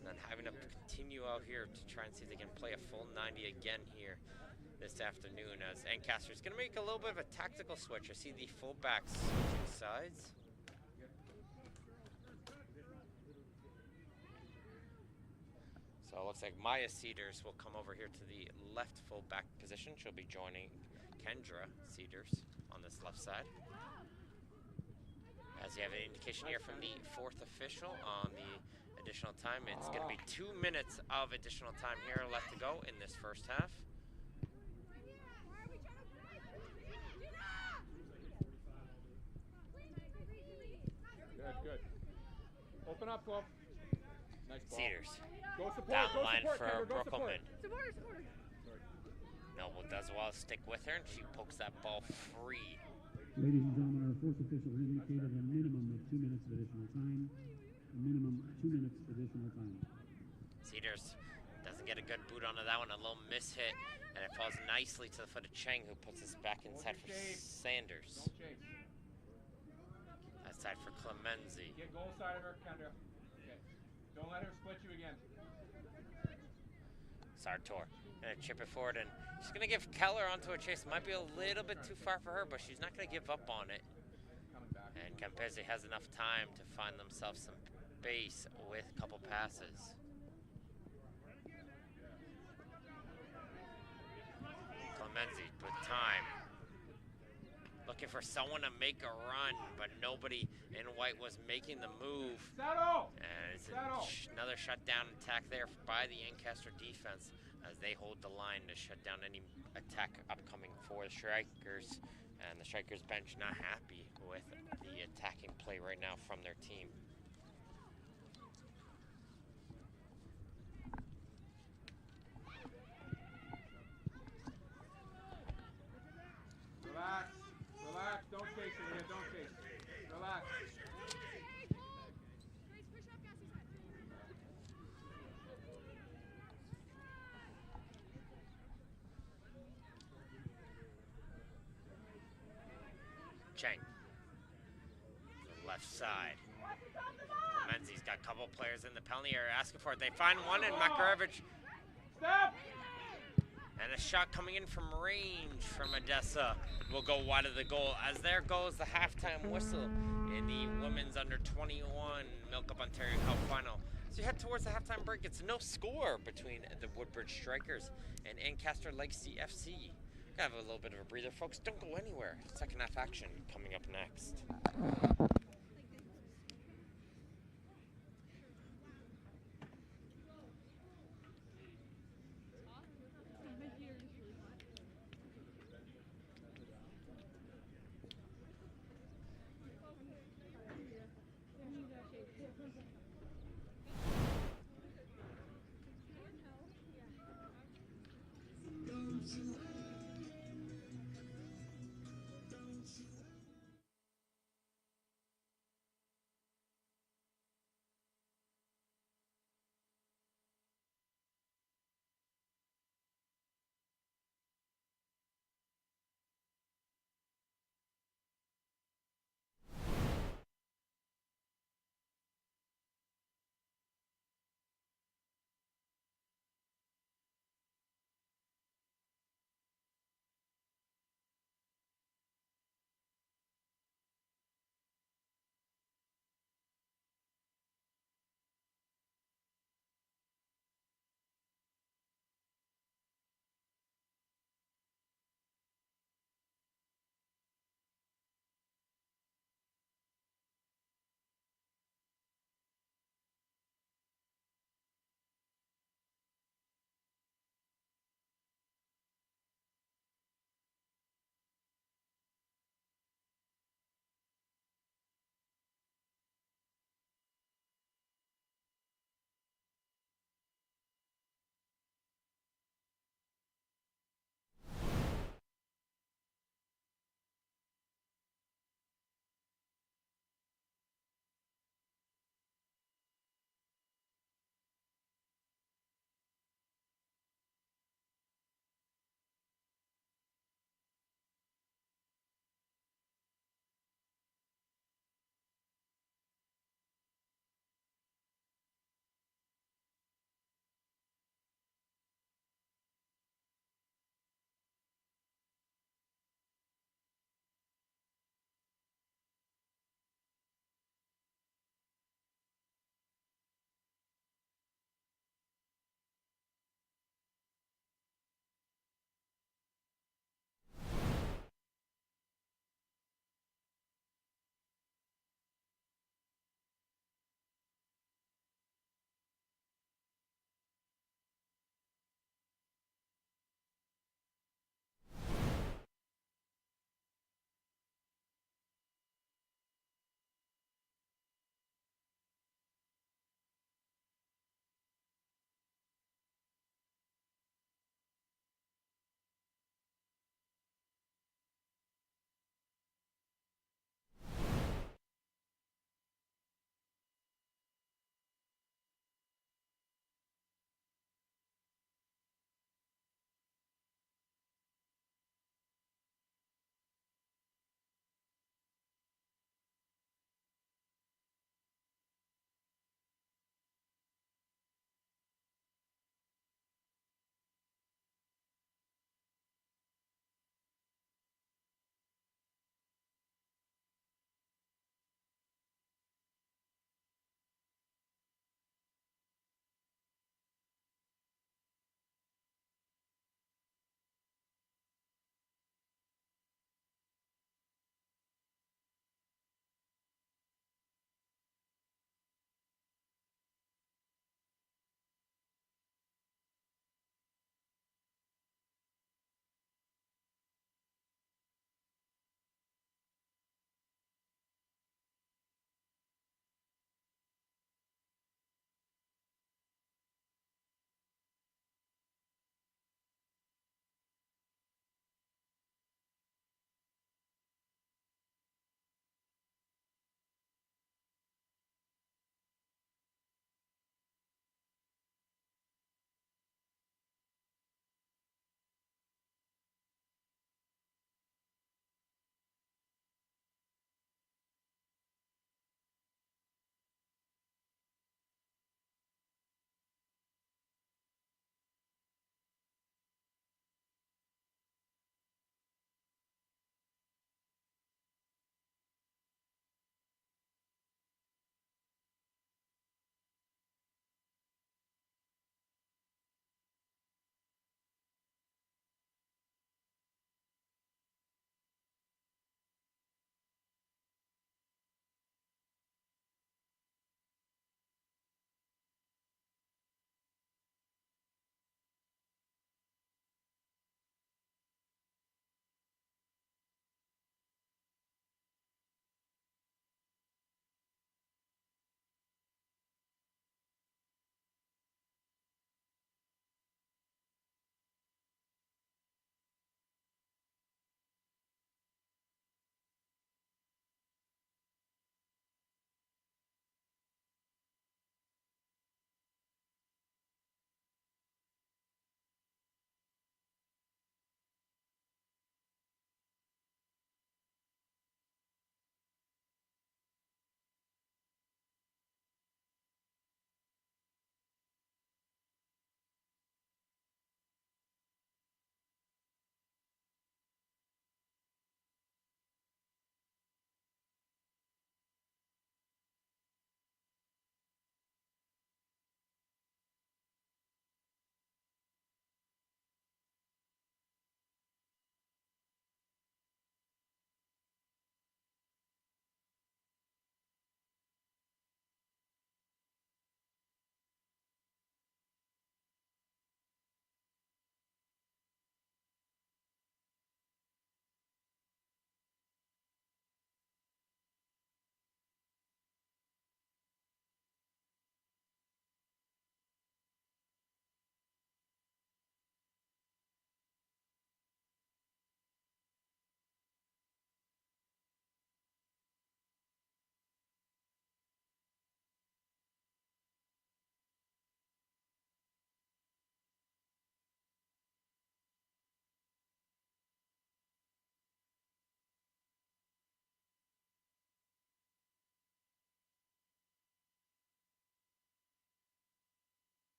Speaker 2: and then having to continue out here to try and see if they can play a full 90 again here this afternoon as Ancaster is going to make a little bit of a tactical switch. I see the fullbacks switching sides. So it looks like Maya Cedars will come over here to the left fullback position. She'll be joining Kendra Cedars on this left side. As you have an indication here from the fourth official on the additional time, it's going to be 2 minutes of additional time here left to go in this first half.
Speaker 3: Good. Open up, Flo. Nice ball.
Speaker 2: Cedars
Speaker 3: Go support.
Speaker 2: down the
Speaker 3: Go
Speaker 2: line
Speaker 3: support,
Speaker 2: for
Speaker 3: Kendra, go support.
Speaker 2: Brookelman.
Speaker 4: Supporter.
Speaker 2: Noble does well to stick with her, and she pokes that ball free.
Speaker 6: Ladies and gentlemen, our fourth official has indicated a minimum of 2 minutes of additional time. A minimum 2 minutes additional time.
Speaker 2: Cedars doesn't Doesn't get a good boot onto that one. A little miss hit, and it falls nicely to the foot of Cheng, who puts us back inside for Sanders.
Speaker 3: Don't chase.
Speaker 2: Outside for Clemenzi.
Speaker 3: Get goal side of her, Kendra. Okay. Don't let her split you again.
Speaker 2: Sartor gonna chip it forward, and she's gonna give Keller onto a chase. Might be a little bit too far for her, but she's not gonna give up on it.
Speaker 3: Coming back.
Speaker 2: And Campese has enough time to find themselves some base with a couple passes. Clemenzi with time. Looking for someone to make a run, but nobody in white was making the move.
Speaker 3: Settle!
Speaker 2: And it's
Speaker 3: Settle!
Speaker 2: another shutdown attack there by the Ancaster defense as they hold the line to shut down any attack upcoming for the Strikers. And the Strikers bench not happy with the attacking play right now from their team.
Speaker 3: Relax. Relax. Don't chase it here. Don't chase. Relax.
Speaker 4: Grace, push up Gassie's head.
Speaker 2: Cheng. The left side. Menzi's got a couple players in the penalty area asking for it. They find one in Makarevich.
Speaker 3: Stop!
Speaker 2: And a shot coming in from range from Odessa will go wide of the goal. As there goes the halftime whistle in the women's under 21 MilkUP Ontario Cup final. So you head towards the halftime break. It's no score between the Woodbridge Strikers and Ancaster Legacy FC. Gonna have a little bit of a breather, folks. Don't go anywhere. Second half action coming up next.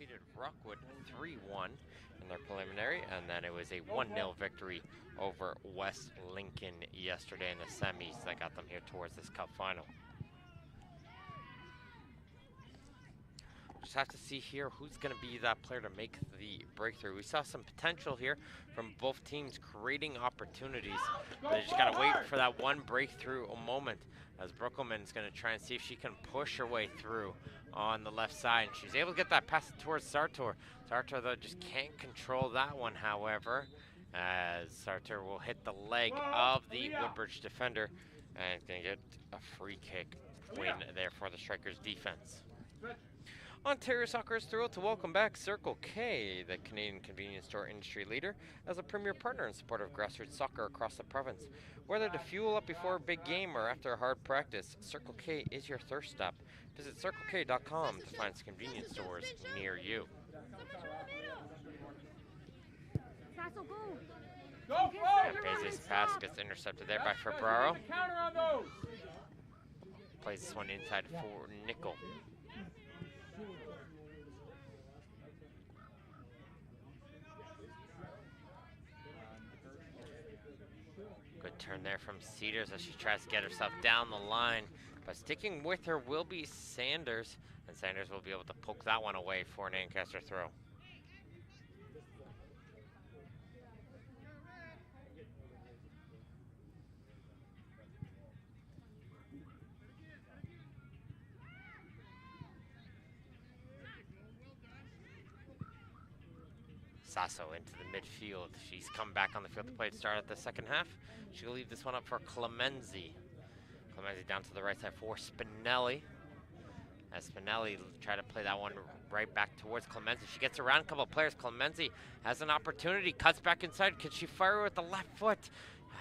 Speaker 2: defeated Rockwood 3-1 in their preliminary, and then it was a 1-0 victory over West Lincoln yesterday in the semis that got them here towards this cup final. Just have to see here who's going to be that player to make the breakthrough. We saw some potential here from both teams creating opportunities. They just got to wait for that one breakthrough moment, as Brookelman's going to try and see if she can push her way through on the left side. And she's able to get that pass towards Sartor. Sartor, though, just can't control that one, however, as Sartor will hit the leg of the Woodbridge defender and going to get a free kick win there for the Strikers defense. Ontario Soccer is thrilled to welcome back Circle K, the Canadian convenience store industry leader, as a premier partner in support of grassroots soccer across the province. Whether to fuel up before a big game or after a hard practice, Circle K is your thirst stop. Visit CircleK.com to find convenience stores near you. Campese's pass gets intercepted there by Febraro. Plays this one inside for Nickel. Good turn there from Cedars as she tries to get herself down the line. But sticking with her will be Sanders, and Sanders will be able to poke that one away for an Ancaster throw. Sasso into the midfield. She's come back on the field to play to start at the second half. She'll leave this one up for Clemenzi. Clemenzi down to the right side for Spinelli. As Spinelli try to play that one right back towards Clemenzi. She gets around a couple of players. Clemenzi has an opportunity, cuts back inside. Can she fire with the left foot?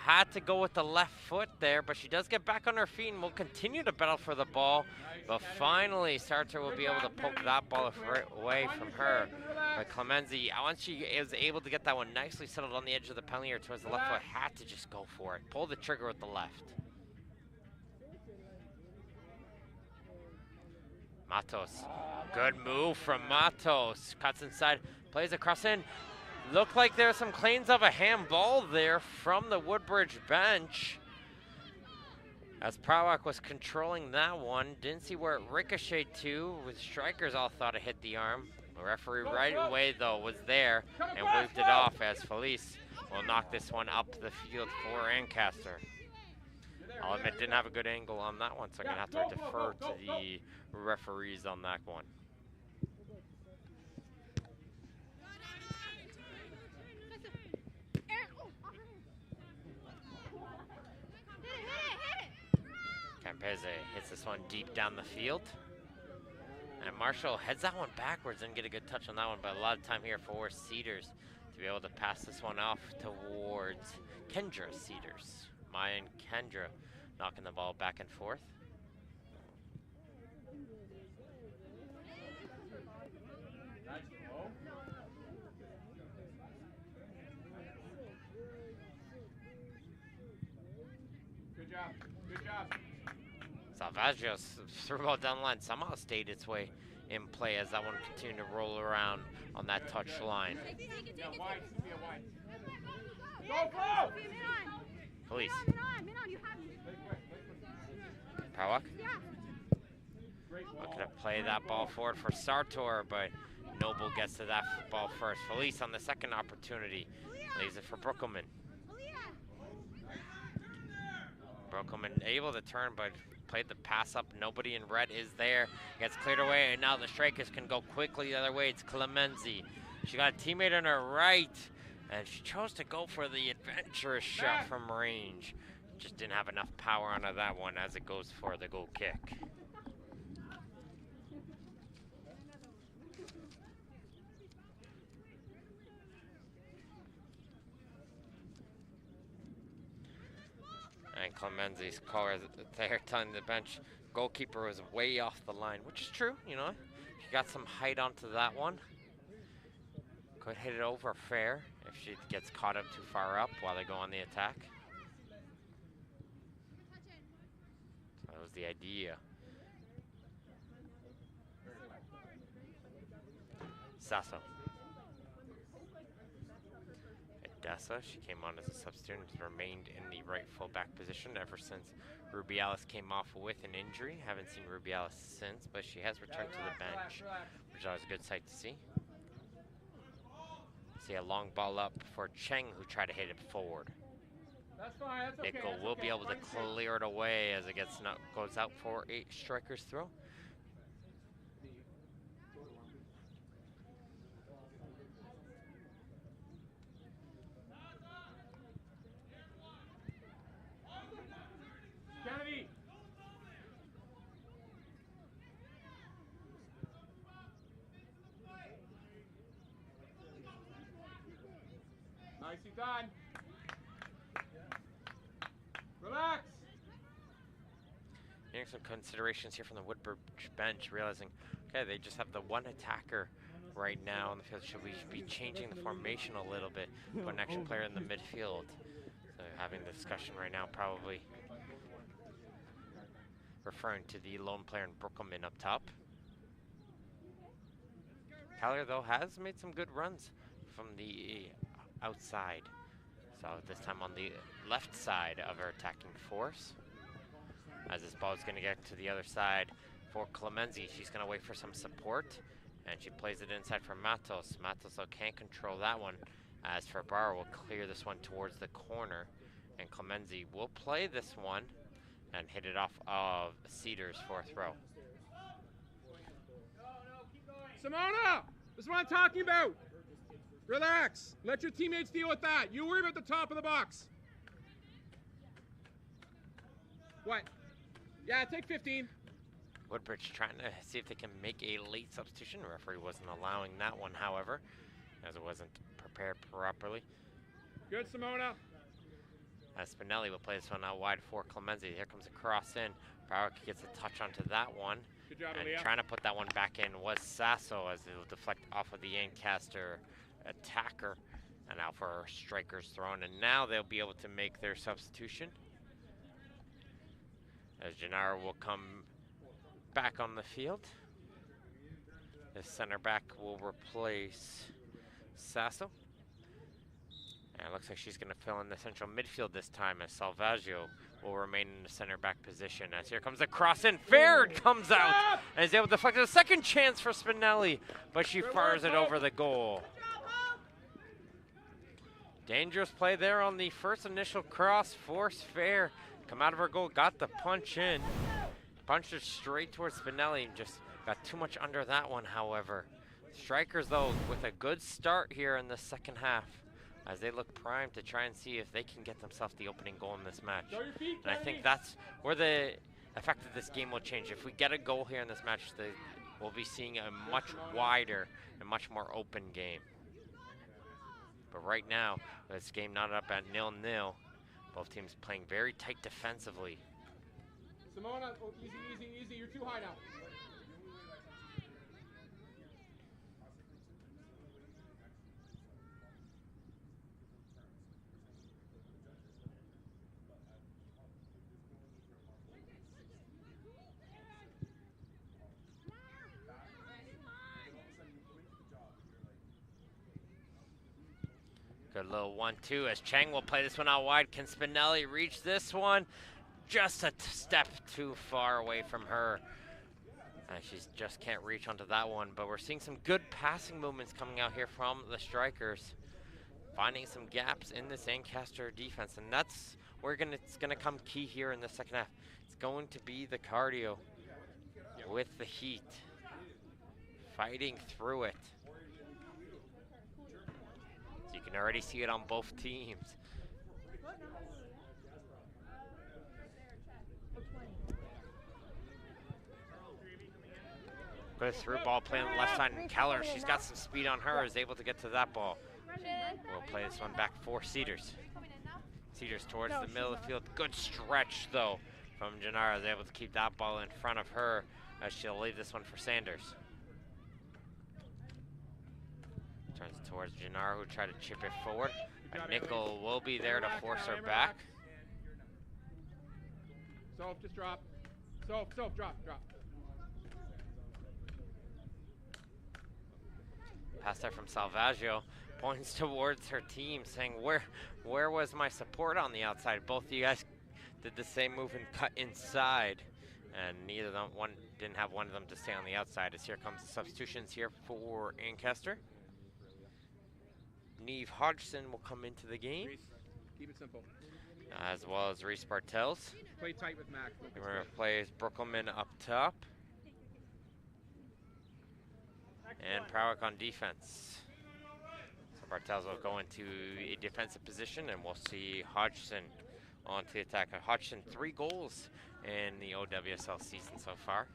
Speaker 2: Had to go with the left foot there, but she does get back on her feet and will continue to battle for the ball. But finally, Sartor will be able to poke that ball away from her. But Clemenzi, once she is able to get that one nicely settled on the edge of the penalty area towards the left foot, had to just go for it. Pull the trigger with the left. Matos, good move from Matos. Cuts inside, plays across in. Looked like there's some claims of a handball there from the Woodbridge bench. As Prowak was controlling that one, didn't see where it ricocheted to. With strikers all thought it hit the arm. The referee right away though was there and waved it off as Felice will knock this one up the field for Ancaster. I'll admit, didn't have a good angle on that one, so I'm gonna have to defer to the referees on that one. Campese hits this one deep down the field. And Marshall heads that one backwards and get a good touch on that one, but a lot of time here for Cedars to be able to pass this one off towards Kendra Cedars. Maya and Kendra knocking the ball back and forth.
Speaker 3: Good job. Good job.
Speaker 2: Salvaggio threw the ball down the line, somehow stayed its way in play as that one continued to roll around on that touch line.
Speaker 3: Yeah, wide. Sophia, wide. Go, bro!
Speaker 2: Police. Prowak. Looking to play that ball forward for Sartor, but Noble gets to that ball first. Felice on the second opportunity. Leaves it for Brookelman. Brookelman able to turn, but played the pass up. Nobody in red is there. Gets cleared away, and now the Strikers can go quickly the other way. It's Clemenzi. She got a teammate on her right, and she chose to go for the adventurous shot from range. Just didn't have enough power onto that one as it goes for the goal kick. And Clemenzi's caller there telling the bench goalkeeper was way off the line, which is true, you know. She got some height onto that one. Could hit it over fair if she gets caught up too far up while they go on the attack. So that was the idea. Sasso. Odessa, she came on as a substitute and has remained in the right fullback position ever since Rubiales came off with an injury. Haven't seen Rubiales since, but she has returned to the bench, which is always a good sight to see. See a long ball up for Cheng, who tried to hit it forward.
Speaker 3: That's fine. That's okay.
Speaker 2: Nickel will be able to clear it away as it goes out for a striker's throw.
Speaker 3: Kennedy. Nicely done. Relax.
Speaker 2: Getting some considerations here from the Woodbridge bench, realizing, okay, they just have the one attacker right now on the field. Should we be changing the formation a little bit, put an extra player in the midfield? So having the discussion right now, probably referring to the lone player in Brooklyn up top. Tyler, though, has made some good runs from the outside. So this time on the left side of her attacking force. As this ball is going to get to the other side for Clemenzi. She's going to wait for some support, and she plays it inside for Matos. Matos though can't control that one, as Ferrara will clear this one towards the corner, and Clemenzi will play this one and hit it off of Cedars for a throw.
Speaker 3: Simona, this is what I'm talking about. Relax. Let your teammates deal with that. You worry about the top of the box. What? Yeah, take 15.
Speaker 2: Woodbridge trying to see if they can make a late substitution. The referee wasn't allowing that one, however, as it wasn't prepared properly.
Speaker 3: Good, Simona.
Speaker 2: As Spinelli will play this one out wide for Clemenzi. Here comes a cross in. Barwick gets a touch onto that one.
Speaker 3: Good job,
Speaker 2: And
Speaker 3: Aaliyah.
Speaker 2: trying to put that one back in was Sasso, as it will deflect off of the Ancaster attacker. And out for our strikers thrown. And now they'll be able to make their substitution, as Gennaro will come back on the field. The center back will replace Sasso. And it looks like she's going to fill in the central midfield this time, as Salvaggio will remain in the center back position. As here comes the cross in. Faird comes out and is able to deflect a second chance for Spinelli, but she fires it over the goal. Dangerous play there on the first initial cross. Force Fair come out of her goal, got the punch in. Punched it straight towards Spinelli and just got too much under that one, however. Strikers, though, with a good start here in the second half, as they look primed to try and see if they can get themselves the opening goal in this match. And I think that's where the effect of this game will change. If we get a goal here in this match, we'll be seeing a much wider and much more open game. But right now, this game not up at 0-0. Both teams playing very tight defensively.
Speaker 3: Simona, oh, easy, easy, easy. You're too high now.
Speaker 2: Good little 1-2 as Cheng will play this one out wide. Can Spinelli reach this one? Just a step too far away from her. She just can't reach onto that one, but we're seeing some good passing movements coming out here from the strikers. Finding some gaps in this Ancaster defense, and that's where it's gonna come key here in the second half. It's going to be the cardio with the heat. Fighting through it. So you can already see it on both teams. Good through ball play on the left side, and Keller, she's got some speed on her, is able to get to that ball. We'll play this one back for Cedars. Cedars towards the middle of the field. Good stretch, though, from Gennaro. Is able to keep that ball in front of her, as she'll leave this one for Sanders. Turns towards Gennaro, who tried to chip it forward. Nickel will be there to force her back.
Speaker 3: Soph, just drop. Soph, drop.
Speaker 2: Pass there from Salvaggio. Points towards her team, saying, where was my support on the outside? Both of you guys did the same move and cut inside. And neither of them, didn't have one of them to stay on the outside. As here comes the substitutions here for Ancaster. Neve Hodgson will come into the game.
Speaker 3: Reese, keep it simple.
Speaker 2: As well as Reese Bartels.
Speaker 3: Play tight with Max.
Speaker 2: We're going to play Brooklyn up top. And Prowick on defense. So Bartels will go into a defensive position, and we'll see Hodgson on to the attack. Hodgson, 3 goals in the OWSL season so far.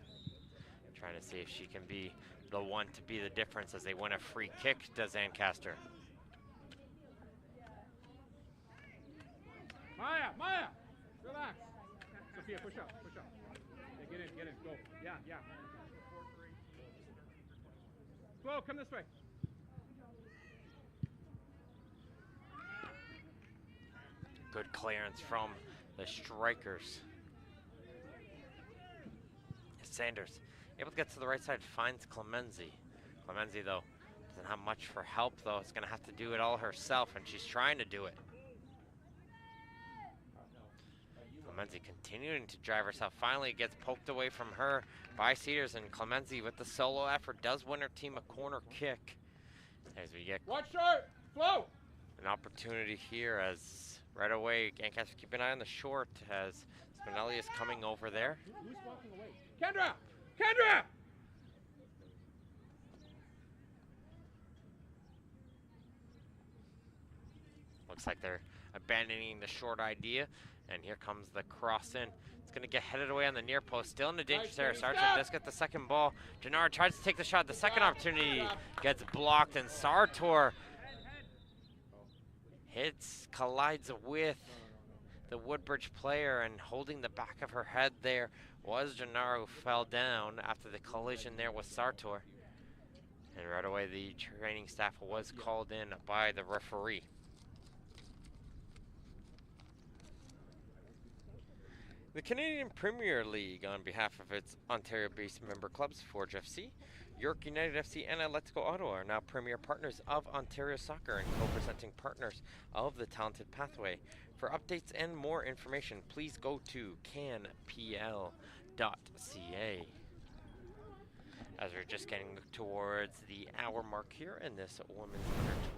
Speaker 2: Trying to see if she can be the one to be the difference as they win a free kick, does Ancaster.
Speaker 3: Maya, relax. Sophia, push up. Yeah, get in, go. Yeah. Flo, come this way.
Speaker 2: Good clearance from the strikers. Sanders able to get to the right side, finds Clemenzi. Clemenzi, though, doesn't have much for help, though. It's going to have to do it all herself, and she's trying to do it. Clemenzi continuing to drive herself. Finally, it gets poked away from her by Cedars, and Clemenzi, with the solo effort, does win her team a corner kick. As we get
Speaker 3: Watch short, Flo.
Speaker 2: an opportunity here, as right away, Ancaster keep an eye on the short, as Spinelli is coming over there.
Speaker 3: Who's walking away? Kendra!
Speaker 2: Looks like they're abandoning the short idea, and here comes the cross in. It's going to get headed away on the near post, still in the dangerous area. Sargent does get the second ball. Gennaro tries to take the shot. The second opportunity gets blocked, and Sartor collides with the Woodbridge player, and holding the back of her head there was Gennaro, who fell down after the collision there with Sartor. And right away, the training staff was called in by the referee. The Canadian Premier League, on behalf of its Ontario-based member clubs, Forge FC, York United FC, and Atletico Ottawa, are now premier partners of Ontario Soccer and co-presenting partners of the Talented Pathway. For updates and more information, please go to canpl.ca. As we're just getting towards the hour mark here in this Women's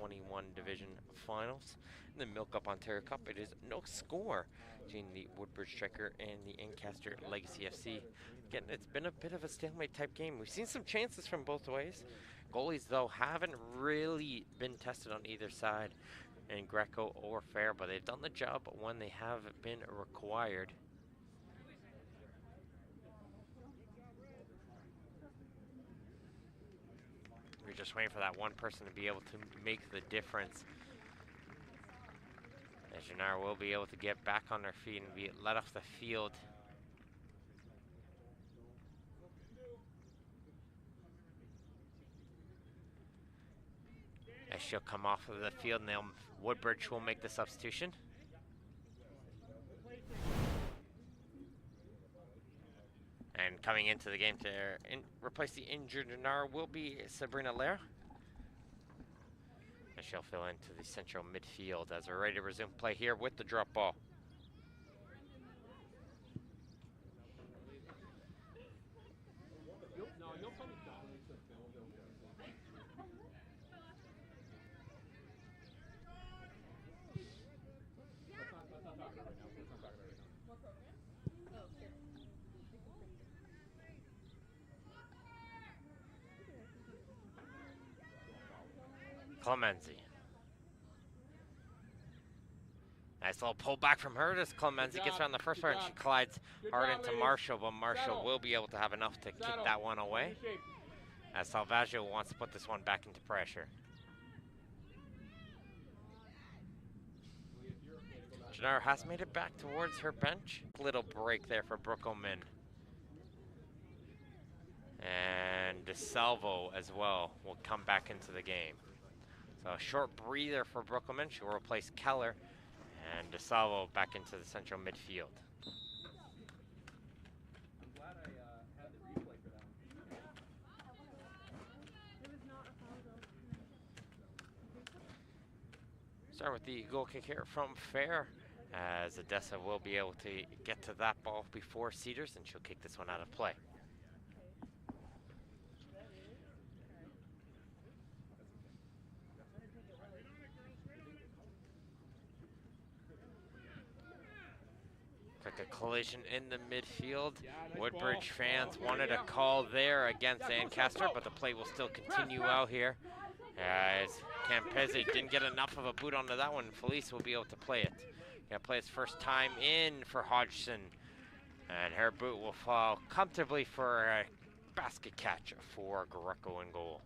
Speaker 2: Under-21 Division Finals. In the MilkUP Ontario Cup, it is no score between the Woodbridge Striker and the Ancaster Legacy FC. Again, it's been a bit of a stalemate type game. We've seen some chances from both ways. Goalies, though, haven't really been tested on either side in Greco or Fair, but they've done the job when they have been required. We're just waiting for that one person to be able to make the difference. As Gennaro will be able to get back on her feet and be let off the field. As she'll come off of the field, and Woodbridge will make the substitution. And coming into the game to replace the injured Gennaro will be Sabrina Lair. And she'll fill into the central midfield as we're ready to resume play here with the drop ball. Clemenzi. Nice little pull back from her as Clemenzi gets around the first part, and she collides hard into Marshall, but Marshall will be able to have enough to kick that one away, as Salvaggio wants to put this one back into pressure. Gennaro has made it back towards her bench. Little break there for Brooklyn. And DeSalvo as well will come back into the game. So a short breather for Brooklyn. She will replace Keller, and DeSalvo back into the central midfield.
Speaker 3: I'm glad I had the replay for that.
Speaker 4: It was not a foul though.
Speaker 2: Start with the goal kick here from Fair, as Odessa will be able to get to that ball before Cedars, and she'll kick this one out of play. Like a collision in the midfield. Woodbridge fans wanted a call there against Ancaster, but the play will still continue out here. As Campese didn't get enough of a boot onto that one, Felice will be able to play it. Gonna play his first time in for Hodgson, and her boot will fall comfortably for a basket catch for Greco in goal.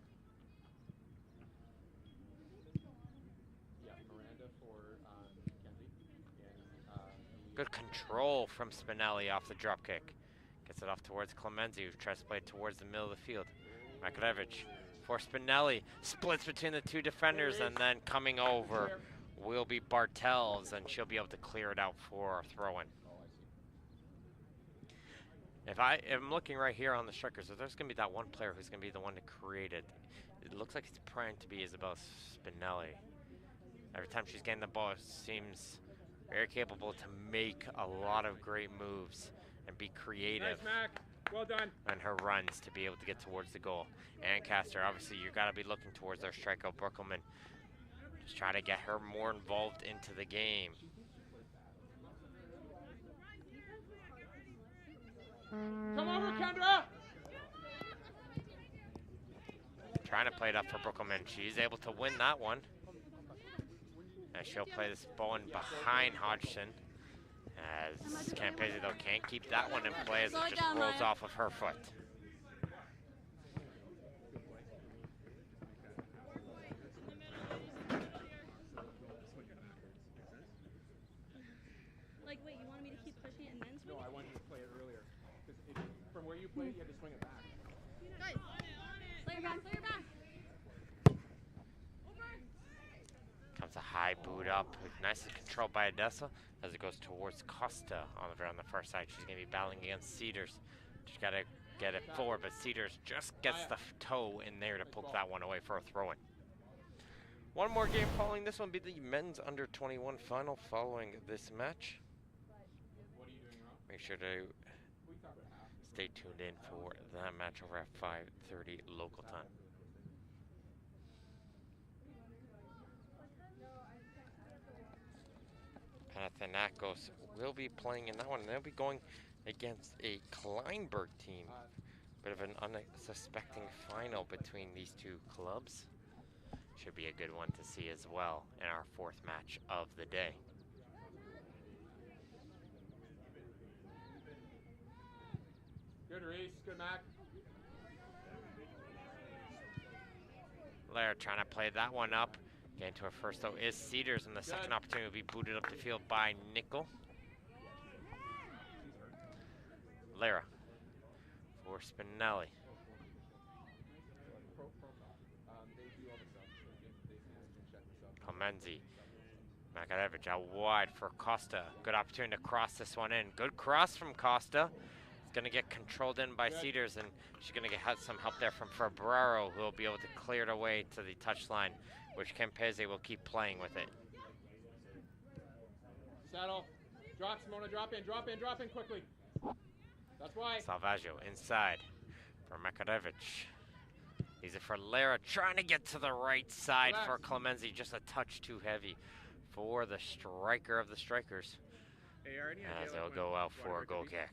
Speaker 3: Yeah, Miranda for Kenzie. And,
Speaker 2: Good control from Spinelli off the drop kick. Gets it off towards Clemenzi, who tries to play it towards the middle of the field. Makarevich for Spinelli, splits between the two defenders, and then coming over will be Bartels, and she'll be able to clear it out for a throw-in. If I'm looking right here on the strikers, if there's going to be that one player who's going to be the one to create it, it looks like it's primed to be Isabel Spinelli. Every time she's getting the ball, seems very capable to make a lot of great moves and be creative.
Speaker 3: nice, Mac. Well done.
Speaker 2: And her runs to be able to get towards the goal. Ancaster, obviously, you got to be looking towards their strikeout, Brookelman. Just try to get her more involved into the game.
Speaker 3: Come over, Kendra.
Speaker 2: Trying to play it up for Brookelman. She's able to win that one. And she'll play this ball in behind Hodgson. As Campese, though, can't keep that one in play as it just rolls off of her foot.
Speaker 5: Like, wait, you wanted me to keep pushing it and then swing
Speaker 3: No,
Speaker 5: it?
Speaker 3: I wanted you to play it earlier. Because from where you played, you had to swing it back.
Speaker 5: Guys, play her back, play her back.
Speaker 2: Comes a high boot up. Nicely controlled by Odessa as it goes towards Costa on the far side. She's going to be battling against Cedars. She's got to get it forward, but Cedars just gets the toe in there to poke that one away for a throw-in. One more game following this one be the men's under 21 final following this match.
Speaker 3: What are you doing wrong?
Speaker 2: Make sure to
Speaker 3: We talked about half.
Speaker 2: stay tuned in for that match over at 5:30 local time. Panathinaikos will be playing in that one, and they'll be going against a Kleinberg team. Bit of an unsuspecting final between these two clubs. Should be a good one to see as well in our fourth match of the day.
Speaker 3: Good, Reese. Good, Mac.
Speaker 2: Lair trying to play that one up. Getting to her first, though, is Cedars, and the second opportunity will be booted up the field by Nickel. Lara for Spinelli.
Speaker 3: They do all the stuff. They check this up.
Speaker 2: Clemenzi. Makarevich out wide for Costa. Good opportunity to cross this one in. Good cross from Costa. It's going to get controlled in by Cedars, and she's going to get some help there from Ferbraro, who will be able to clear it away to the touchline, which Campese will keep playing with it.
Speaker 3: Saddle. Drop, Simona. Drop in quickly. That's why.
Speaker 2: Salvaggio inside for Makarevich. These are for Lara, trying to get to the right side for Clemenzi, just a touch too heavy for the striker of the strikers.
Speaker 3: Hey, Aaron,
Speaker 2: As they'll go out for a goal kick.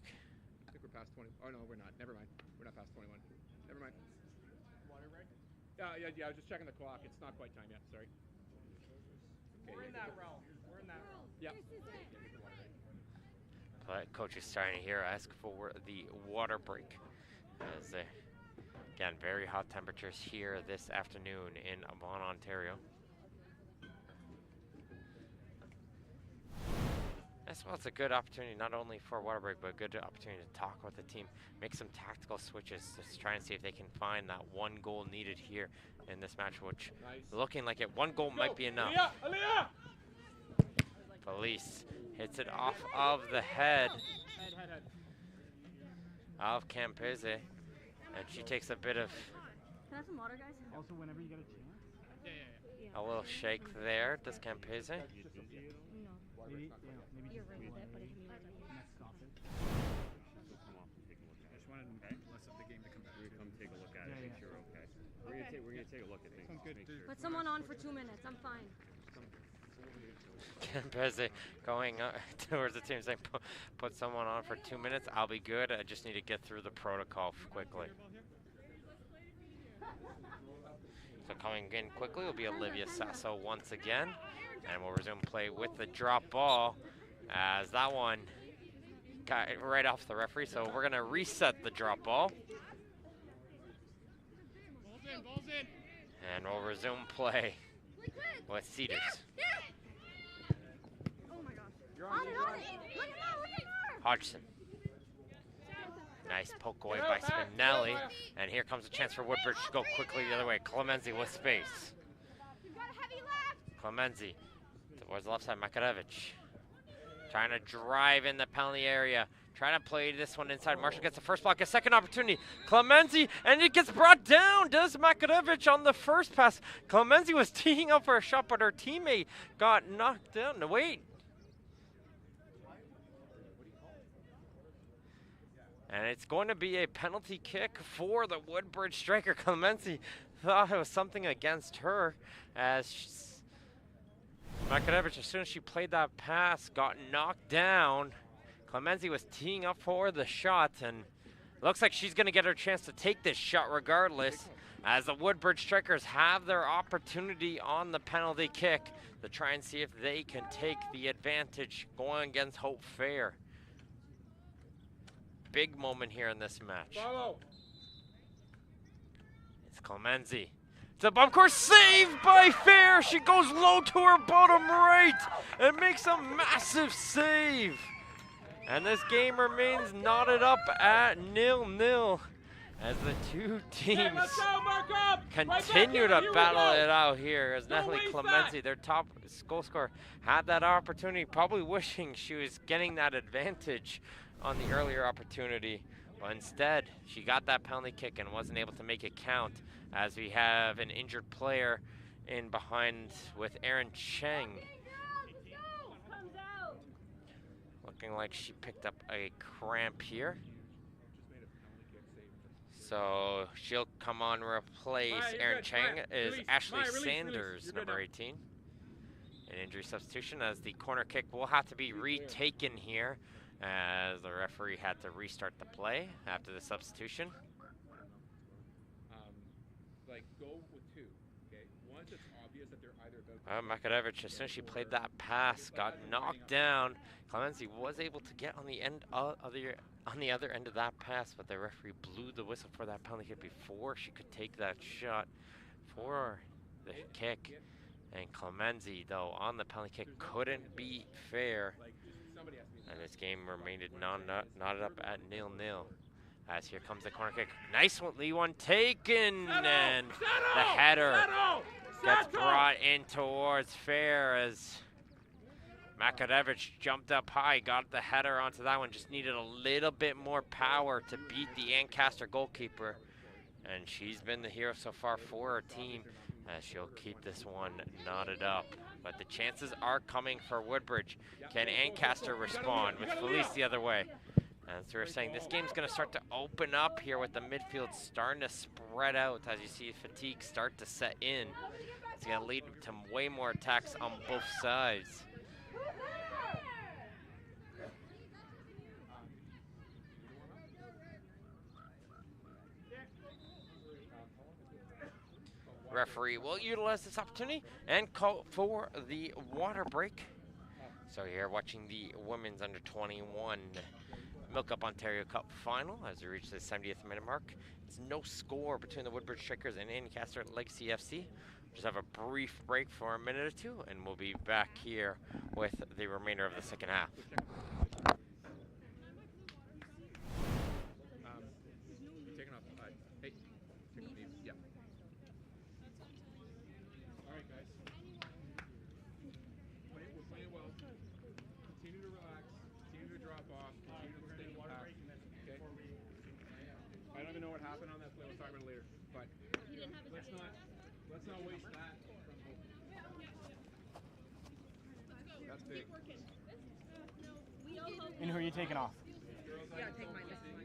Speaker 3: I think we're past 20. Oh, no, we're not. Never mind. We're not past 21. Never mind. Water break? Yeah, I was just checking the clock. It's not quite time yet. Sorry. Okay, we're in that realm. Yeah.
Speaker 2: But coach is starting to here ask for the water break. As again, very hot temperatures here this afternoon in Vaughan, Ontario. As well, it's a good opportunity not only for a water break, but a good opportunity to talk with the team, make some tactical switches, just try and see if they can find that one goal needed here in this match, which looking like it, one goal might be enough.
Speaker 3: Aaliyah!
Speaker 2: Felice hits it off of the head
Speaker 3: Head.
Speaker 2: of Campese, and she takes a bit of
Speaker 5: Can I have some water, guys?
Speaker 6: Also, whenever you get a chance,
Speaker 2: A little shake there, does Campese.
Speaker 5: No.
Speaker 6: Maybe,
Speaker 5: You're right with it, but it hit me right at the
Speaker 6: next stoppage.
Speaker 7: I just wanted less of the game to come back to.
Speaker 8: Come take a look at it,
Speaker 6: Yeah,
Speaker 8: make
Speaker 6: yeah.
Speaker 8: sure you're okay. We're gonna take a look at things.
Speaker 7: Sounds good.
Speaker 8: Make sure.
Speaker 5: Put someone on for 2 minutes. I'm fine.
Speaker 2: Campese going towards the team saying, put someone on for 2 minutes. I'll be good. I just need to get through the protocol quickly. So coming in quickly will be Olivia Sasso once again. And we'll resume play with the drop ball as that one got right off the referee. So we're going to reset the drop ball.
Speaker 7: Ball's in.
Speaker 2: And we'll resume play with Cedars.
Speaker 5: Oh my gosh. On it. Look at her.
Speaker 2: Hodgson. Nice poke away by Spinelli. And here comes a chance for Woodbridge to go quickly the other way. Clemenzi with space. Clemenzi towards the left side. Makarevich trying to drive in the penalty area. Trying to play this one inside. Marshall gets the first block, a second opportunity. Clemenzi, and it gets brought down. Does Makarevich on the first pass. Clemenzi was teeing up for a shot, but her teammate got knocked down. No, wait. And it's going to be a penalty kick for the Woodbridge striker. Clemenzi thought it was something against her as Makarevich, as soon as she played that pass, got knocked down. Clemenzi was teeing up for the shot, and looks like she's going to get her chance to take this shot regardless, as the Woodbridge strikers have their opportunity on the penalty kick to try and see if they can take the advantage going against Hope Fair. Big moment here in this match.
Speaker 3: Follow.
Speaker 2: It's Clemenzi. It's a bump course saved by Fair. She goes low to her bottom right and makes a massive save. And this game remains knotted up at 0-0 as the two teams continue to battle it out here. As Natalie Clemenzi, their top goal scorer, had that opportunity, probably wishing she was getting that advantage on the earlier opportunity. But instead, she got that penalty kick and wasn't able to make it count, as we have an injured player in behind with Erin Cheng. Looking like she picked up a cramp here. So she'll come on, replace Erin Cheng is Ashley Sanders, number 18. An injury substitution, as the corner kick will have to be retaken here, as the referee had to restart the play after the substitution.
Speaker 3: Like, go with two, okay? Once it's obvious that they're either about
Speaker 2: Makarevich, as soon as she played that pass, got knocked down. Clemenzi was able to get on the end on the other end of that pass, but the referee blew the whistle for that penalty kick before she could take that shot for the kick. And Clemenzi, though, on the penalty kick couldn't be Fair. And this game remained knotted up at 0-0. As here comes the corner kick. Nice one taken, and the header gets brought in towards Fair as Makarevich jumped up high, got the header onto that one, just needed a little bit more power to beat the Ancaster goalkeeper. And she's been the hero so far for her team, as she'll keep this one knotted up. But the chances are coming for Woodbridge. Can Ancaster respond with Felice the other way? As we were saying, this game's going to start to open up here with the midfield starting to spread out as you see fatigue start to set in. It's going to lead to way more attacks on both sides. Referee will utilize this opportunity and call for the water break. So here watching the women's under 21 MilkUP Ontario Cup final as we reach the 70th minute mark. It's no score between the Woodbridge Strikers and Ancaster Legacy FC. We'll just have a brief break for a minute or two, and we'll be back here with the remainder of the second half.
Speaker 3: You're taking off. Hey, take off these. Yeah. All right, guys. We're playing well. Continue to relax. Continue to drop off. Continue to stay compact. Okay. I don't even know what happened on that play. We'll talk about it later. But let's not waste that from both. That's big.
Speaker 7: And who are you taking off?
Speaker 3: Yeah, take mine. Exhausted.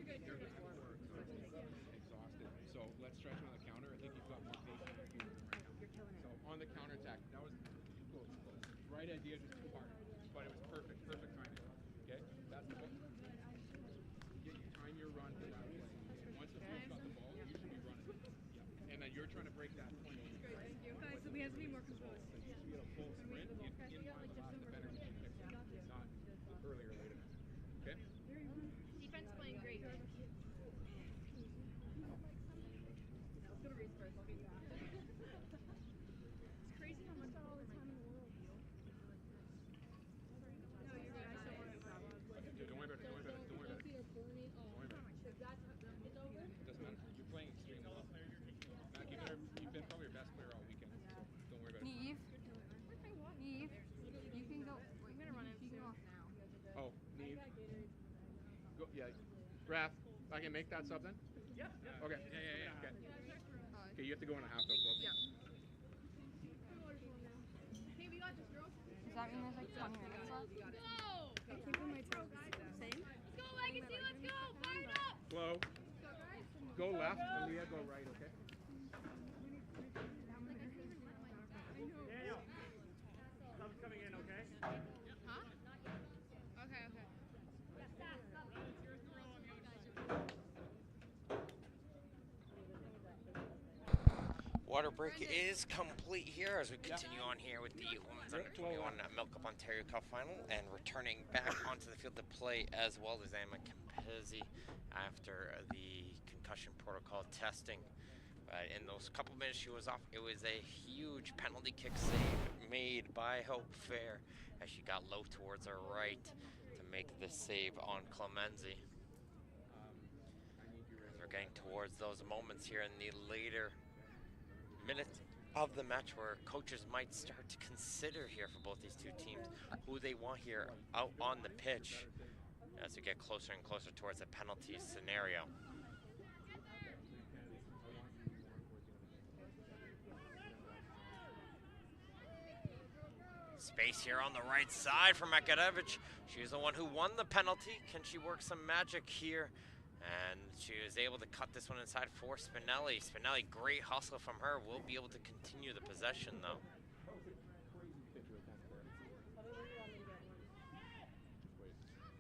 Speaker 3: So let's stretch on the counter. I think you've got more patience than you do right now. You're killing it. So on the counterattack, that was close. Right idea, just too hard. But it was perfect timing. Okay? That's the time your run to that play. Once the field's got the ball, you should be running. Yeah. And then you're trying to break that point.
Speaker 4: Thank you. Guys, so we have to be more composed.
Speaker 3: You get a full sprint in line with the energy you picked up, not earlier or later. Okay?
Speaker 4: Defense playing great. It's crazy how much all the time in the world. No, you're good. I still want to
Speaker 3: Don't worry about it. Don't worry about it. Don't worry about it. Doesn't matter. You're playing extremely well. Mac, you've been probably your best player all weekend. Don't worry about it.
Speaker 5: Neve, you can go. Wait, I'm gonna run it. You can go off now.
Speaker 3: Oh, Neve. Go, yeah. Raph, I can make that sub then? Yeah. Okay. Yeah. Okay. Okay, you have to go in a half though, Flo.
Speaker 5: Yeah.
Speaker 4: Hey, we got this, girl.
Speaker 5: Does that mean there's like 20 minutes left?
Speaker 4: Go! I can't put my toes. Same? Let's go, Legacy, let's go! Fire it up!
Speaker 3: Flo, go left and Leah go right, okay?
Speaker 7: Daniel, sub's coming in, okay?
Speaker 4: Huh? Okay.
Speaker 2: Water break is complete here as we continue on here with the Women's Under 21 MilkUP Ontario Cup final, and returning back onto the field to play as well as Emma Campesi after the concussion protocol testing. In those couple minutes she was off, it was a huge penalty kick save made by Hope Fair as she got low towards her right to make the save on Clemenzi. As we're getting towards those moments here in the later minutes of the match where coaches might start to consider here for both these two teams who they want here out on the pitch as we get closer and closer towards a penalty scenario. Space here on the right side for Makarevich. She's the one who won the penalty. Can she work some magic here? And she was able to cut this one inside for Spinelli. Spinelli, great hustle from her. Will be able to continue the possession though.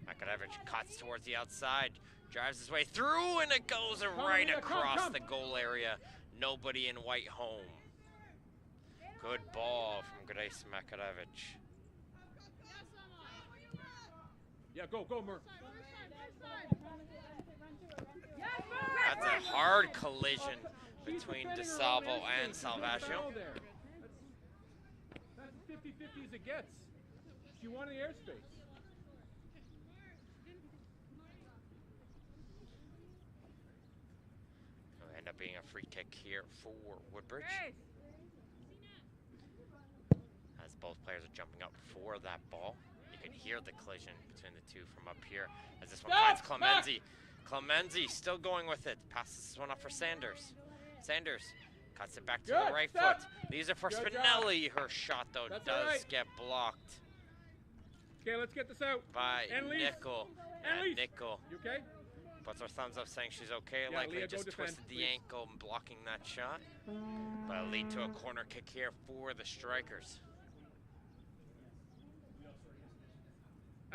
Speaker 2: Makarevich cuts towards the outside, drives his way through, and it goes right across the goal area. Nobody in white home. Good ball from Grace Makarevich.
Speaker 3: Yeah, go, Murph.
Speaker 2: That's a hard collision between DeSalvo and Salvaggio.
Speaker 3: That's 50-50 as it gets. She won the airspace.
Speaker 2: It'll end up being a free kick here for Woodbridge. As both players are jumping up for that ball. You can hear the collision between the two from up here as this one finds Clemenzi. Clemenzi still going with it. Passes this one up for Sanders. Sanders cuts it back to the right foot. These are for Spinelli. Her shot, though, does get blocked.
Speaker 3: Okay, let's get this out.
Speaker 2: By
Speaker 3: Annalise.
Speaker 2: Nickel.
Speaker 3: Annalise.
Speaker 2: Nickel
Speaker 3: You okay?
Speaker 2: puts her thumbs up saying she's okay.
Speaker 3: Yeah,
Speaker 2: Likely
Speaker 3: Leah,
Speaker 2: just
Speaker 3: go defend,
Speaker 2: twisted the
Speaker 3: please.
Speaker 2: ankle blocking that shot. But it'll lead to a corner kick here for the Strikers.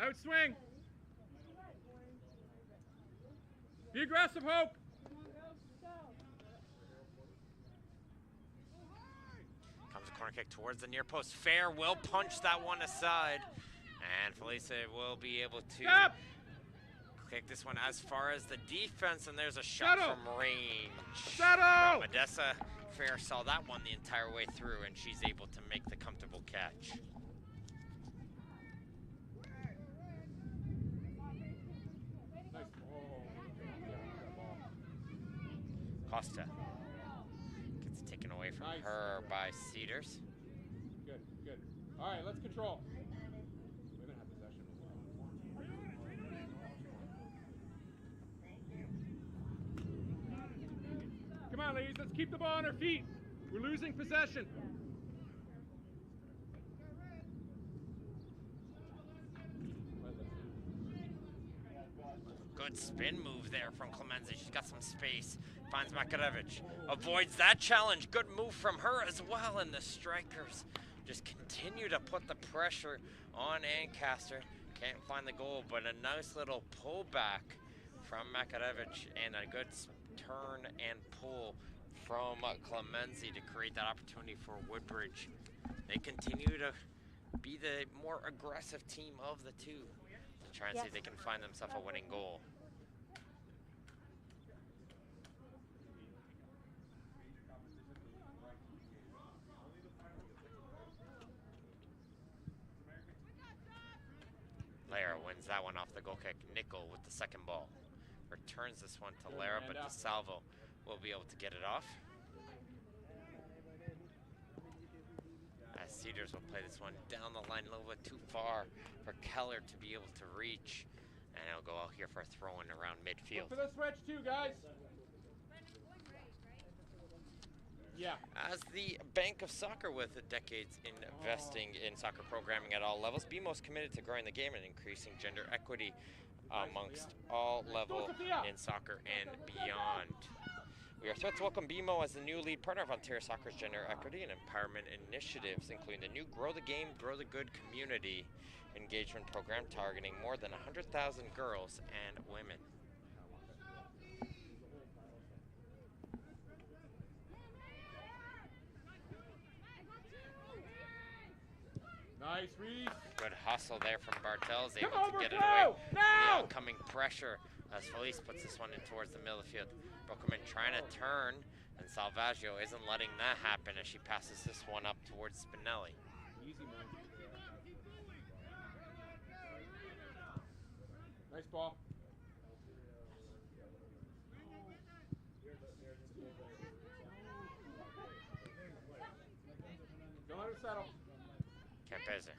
Speaker 3: Outswing. Be aggressive, Hope.
Speaker 2: Comes a corner kick towards the near post. Fair will punch that one aside. And Felicia will be able to kick this one as far as the defense. And there's a shot from range. From Odessa. Fair saw that one the entire way through, and she's able to make the comfortable catch. Costa gets it taken away from her by Cedars.
Speaker 3: Good. All right, let's control. We're gonna have possession. Come on, ladies, let's keep the ball on our feet. We're losing possession.
Speaker 2: good spin move there from Clemenza. She's got some space. Finds Makarevich. Avoids that challenge. Good move from her as well. And the strikers just continue to put the pressure on Ancaster. Can't find the goal, but a nice little pullback from Makarevich and a good turn and pull from Clemenza to create that opportunity for Woodbridge. They continue to be the more aggressive team of the two to try and see if they can find themselves a winning goal. Lara wins that one off the goal kick. Nickel with the second ball. Returns this one to Lara, but DeSalvo will be able to get it off. As Cedars will play this one down the line a little bit too far for Keller to be able to reach. And he'll go out here for a throw-in around midfield.
Speaker 3: Look for the switch too, guys. Yeah.
Speaker 2: As the Bank of Soccer with decades investing in soccer programming at all levels, BMO is committed to growing the game and increasing gender equity amongst all level in soccer and beyond. We are thrilled to welcome BMO as the new lead partner of Ontario Soccer's gender equity and empowerment initiatives, including the new Grow the Game, Grow the Good community engagement program targeting more than 100,000 girls and women.
Speaker 3: Nice, Reese.
Speaker 2: Good hustle there from Bartels, able to get it away. The oncoming pressure as Felice puts this one in towards the middle of the field. Brookerman trying to turn, and Salvaggio isn't letting that happen as she passes this one up towards Spinelli.
Speaker 3: Easy, man. Nice ball. Don't let him settle.
Speaker 2: Campese.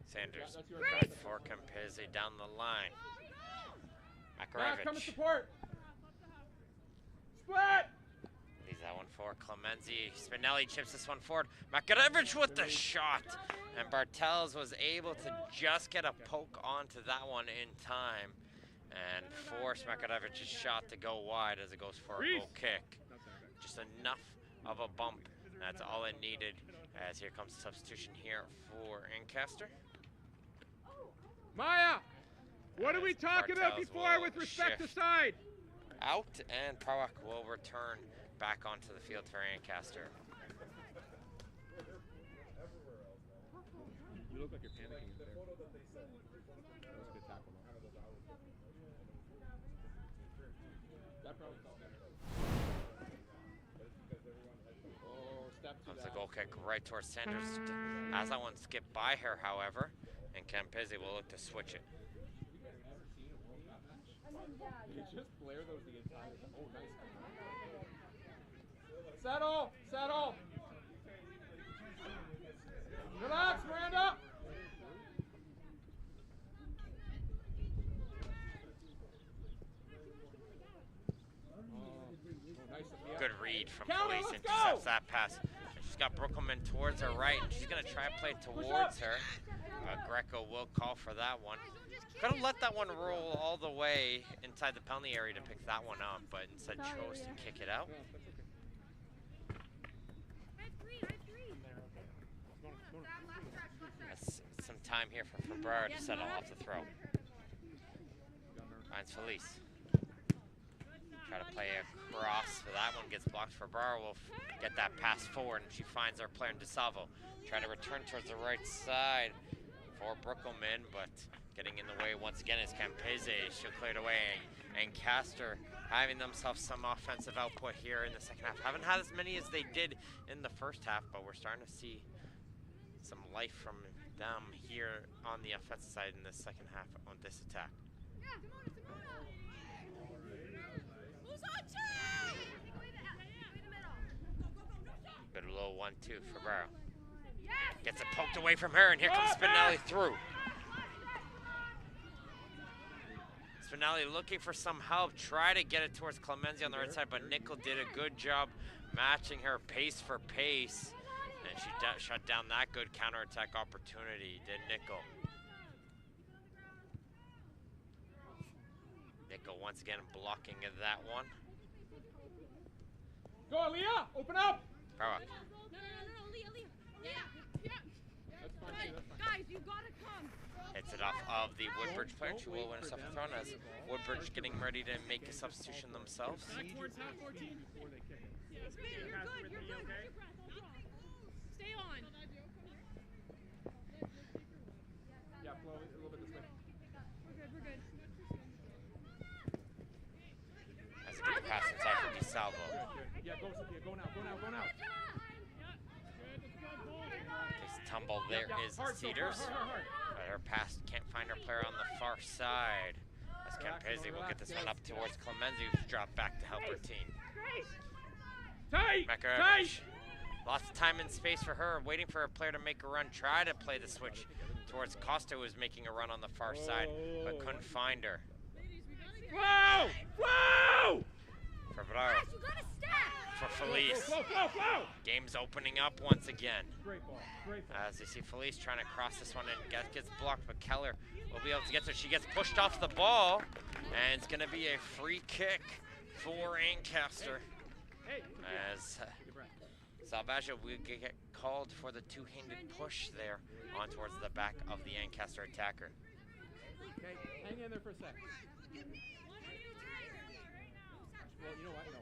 Speaker 2: Sanders
Speaker 3: That's your
Speaker 2: back for Campese down the line.
Speaker 3: Matt, come and
Speaker 2: Makarevich
Speaker 3: support. Split!
Speaker 2: leaves that one for Clemenza. Spinelli chips this one forward. Makarevich with the shot. And Bartels was able to just get a poke onto that one in time and force Makarevich's shot to go wide as it goes for a goal kick. Just enough of a bump. That's all it needed. As here comes the substitution here for Ancaster.
Speaker 3: Maya, what did we talk about before with respect to side?
Speaker 2: Out, and Prawak will return back onto the field for Ancaster.
Speaker 3: You look like you're panicking there. That was a good tackle, though. That probably felt better. Oh, step to
Speaker 2: Comes
Speaker 3: that.
Speaker 2: the goal kick right towards Sanders. Has that one skip by her, however, and Campese will look to switch it.
Speaker 3: You just flare those the entire time. Oh, nice. Settle! Settle! Relax, Miranda!
Speaker 2: Good read from
Speaker 3: Counter,
Speaker 2: Felice,
Speaker 3: let's
Speaker 2: intercepts
Speaker 3: go!
Speaker 2: that pass. She's got Brookelman towards her right, and she's going to try and play towards her. But Greco will call for that one. Could have let that one roll all the way inside the penalty area to pick that one up, but instead chose to kick it out. That's some time here for Fabrera to settle off the throw. Finds Felice. Try to play across, so that one gets blocked. Fabrera will get that pass forward, and she finds our player in DeSalvo. Try to return towards the right side for Brookelman, but getting in the way once again is Campese. She'll clear it away. Ancaster having themselves some offensive output here in the second half. Haven't had as many as they did in the first half, but we're starting to see some life from them here on the offensive side in the second half on this attack. Good low 1-2 for Barrow. Gets it poked away from her, and here comes Spinelli through. Spinelli looking for some help, try to get it towards Clemenza on the right side, but Nickel did a good job matching her pace for pace, and she shut down that good counterattack opportunity, did Nickel. Michael once again blocking that one.
Speaker 3: Go, Aaliyah! Open up!
Speaker 2: Farah.
Speaker 5: No, Leah.
Speaker 4: Yeah.
Speaker 3: That's fine, too, that's fine.
Speaker 5: Guys, you gotta come.
Speaker 2: Hits it off of the Woodbridge player. She will win a self-thrown as Woodbridge getting ready to make a substitution themselves.
Speaker 3: Back towards half 14 before they kick it.
Speaker 5: You're good. You're good.
Speaker 7: okay?
Speaker 5: Stay on.
Speaker 3: Yeah, flow a little bit this way.
Speaker 5: We're good.
Speaker 2: As a good pass inside for DeSalvo.
Speaker 3: Good. Yeah, go, Sophia. Go now.
Speaker 2: This tumble there is Cedars.
Speaker 3: Hard.
Speaker 2: But her pass can't find her player on the far side. As Campese will get this one up towards Clemenzi, who's dropped back to help her team.
Speaker 3: Tight!
Speaker 2: Makarevich. Lots of time and space for her, waiting for her player to make a run. Try to play the switch towards Costa, who was making a run on the far side, but couldn't find her.
Speaker 3: Flow!
Speaker 2: For Bravo.
Speaker 5: You gotta stack.
Speaker 2: For Felice.
Speaker 3: Flow!
Speaker 2: Game's opening up once again.
Speaker 3: Great ball.
Speaker 2: As you see Felice trying to cross this one and gets blocked, but Keller will be able to get there. She gets pushed off the ball, and it's going to be a free kick for Ancaster. As Salvaggio will get called for the two-handed push there on towards the back of the Ancaster attacker.
Speaker 3: Okay, hang in there for a sec. Well, you know what? No.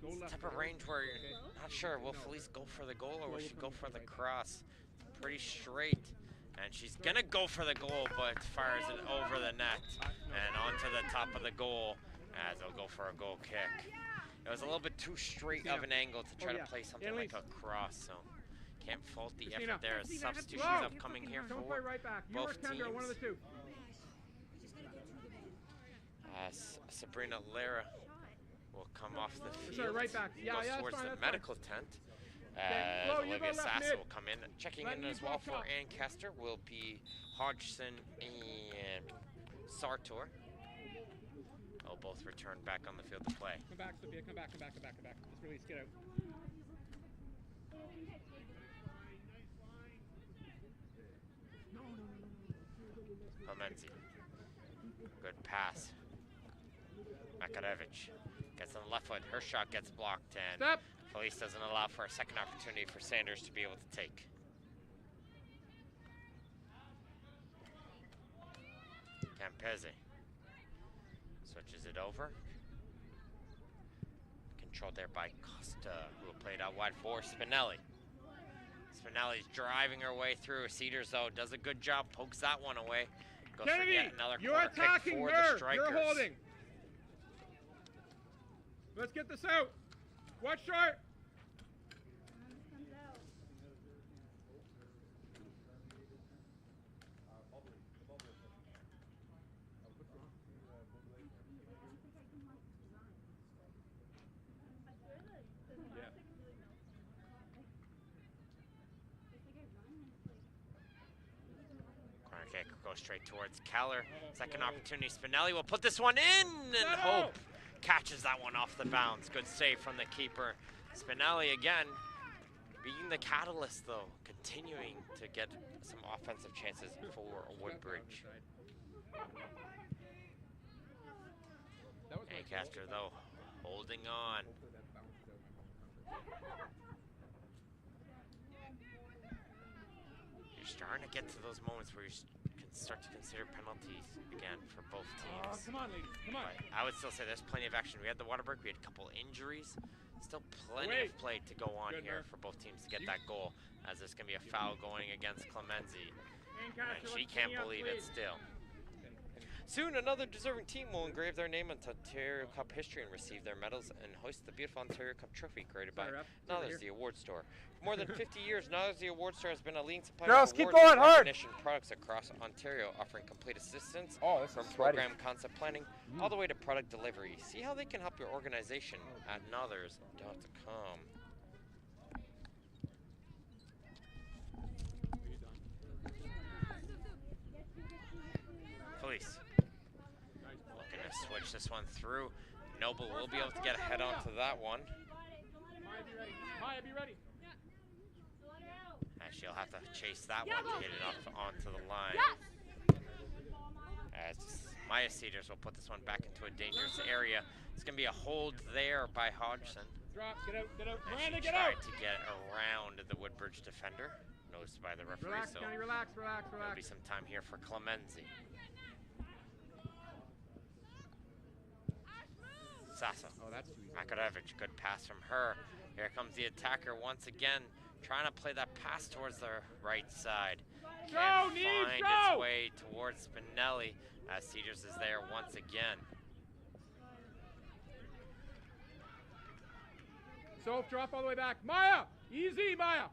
Speaker 3: Go left.
Speaker 2: Type of range where you're not sure, will Felice go for the goal or will she go for the cross? Pretty straight. And she's gonna go for the goal, but fires it over the net and onto the top of the goal as they'll go for a goal kick. It was a little bit too straight of an angle to try to play something like a cross, so can't fault the effort there. As substitutions upcoming here for
Speaker 3: Don't play right back. You or
Speaker 2: both
Speaker 3: Kendra, one of the
Speaker 2: teams.
Speaker 3: two.
Speaker 2: Sabrina Lara will come off the field.
Speaker 3: Sorry, right back. Yeah,
Speaker 2: go
Speaker 3: that's
Speaker 2: towards
Speaker 3: fine,
Speaker 2: the
Speaker 3: that's fine.
Speaker 2: medical tent.
Speaker 3: Flo, you
Speaker 2: Olivia
Speaker 3: go left
Speaker 2: Sasso
Speaker 3: mid.
Speaker 2: will come in. Checking
Speaker 3: Let
Speaker 2: in
Speaker 3: me
Speaker 2: as well
Speaker 3: block
Speaker 2: for
Speaker 3: up.
Speaker 2: Ancaster will be Hodgson and Sartor. They'll both return back on the field to play.
Speaker 3: Come back, Sophia. Come back. Just release. Get out.
Speaker 2: Clemenzi. Good pass. Makarevich gets on the left foot. Her shot gets blocked, and
Speaker 3: Step.
Speaker 2: Felice doesn't allow for a second opportunity for Sanders to be able to take. Campese switches it over. Controlled there by Costa, who played out wide for Spinelli. Spinelli's driving her way through. Cedars, though, does a good job, pokes that one away. Goes for
Speaker 3: Kennedy,
Speaker 2: yet another
Speaker 3: you're
Speaker 2: corner kick
Speaker 3: attacking
Speaker 2: for
Speaker 3: her.
Speaker 2: the Strikers.
Speaker 3: You're holding. Let's get this out. Watch short.
Speaker 2: Corner kick goes straight towards Keller. Second opportunity. Spinelli will put this one in, and Hope catches that one off the bounce. Good save from the keeper. Spinelli again being the catalyst, though, continuing to get some offensive chances for Woodbridge. Ancaster, though, holding on. You're starting to get to those moments where you can start to consider penalties again for both teams.
Speaker 3: Come on, ladies. Come on.
Speaker 2: But I would still say there's plenty of action. We had the water break. We had a couple injuries. Still plenty of play to go on here for both teams to get that goal, as there's going to be a foul going against Clemenzi. And she can't believe it still. Soon, another deserving team will engrave their name into Ontario Cup history and receive their medals and hoist the beautiful Ontario Cup trophy created by Nothers, the award store. For more than 50 years, Nothers, the award store has been a leading supplier
Speaker 7: Girls,
Speaker 2: of
Speaker 7: keep
Speaker 2: awards
Speaker 7: going
Speaker 2: and
Speaker 7: hard.
Speaker 2: recognition products across Ontario, offering complete assistance
Speaker 7: Oh, this
Speaker 2: from
Speaker 7: is sweaty.
Speaker 2: program concept planning all the way to product delivery. See how they can help your organization at Nothers.com. Felice. switch this one through. Noble will be able to get ahead onto that one.
Speaker 3: Maya, be ready. Maya, be ready.
Speaker 2: And she'll have to chase that one to get it up onto the line. As Maya Cedars will put this one back into a dangerous area. It's going to be a hold there by Hodgson.
Speaker 3: Drop, get out, get out.
Speaker 2: And
Speaker 3: Miranda,
Speaker 2: she
Speaker 3: get
Speaker 2: tried
Speaker 3: out.
Speaker 2: to get around the Woodbridge defender. Noticed by the referee,
Speaker 3: Relax,
Speaker 2: so
Speaker 3: Kenny, relax, relax,
Speaker 2: there'll be
Speaker 3: relax.
Speaker 2: some time here for Clemenzi. Sasa.
Speaker 3: Oh, that's too easy.
Speaker 2: Makarevich, good pass from her. Here comes the attacker once again, trying to play that pass towards the right side. Can't find its way towards Spinelli as Cedars is there once again.
Speaker 3: So drop all the way back. Maya, easy, Maya.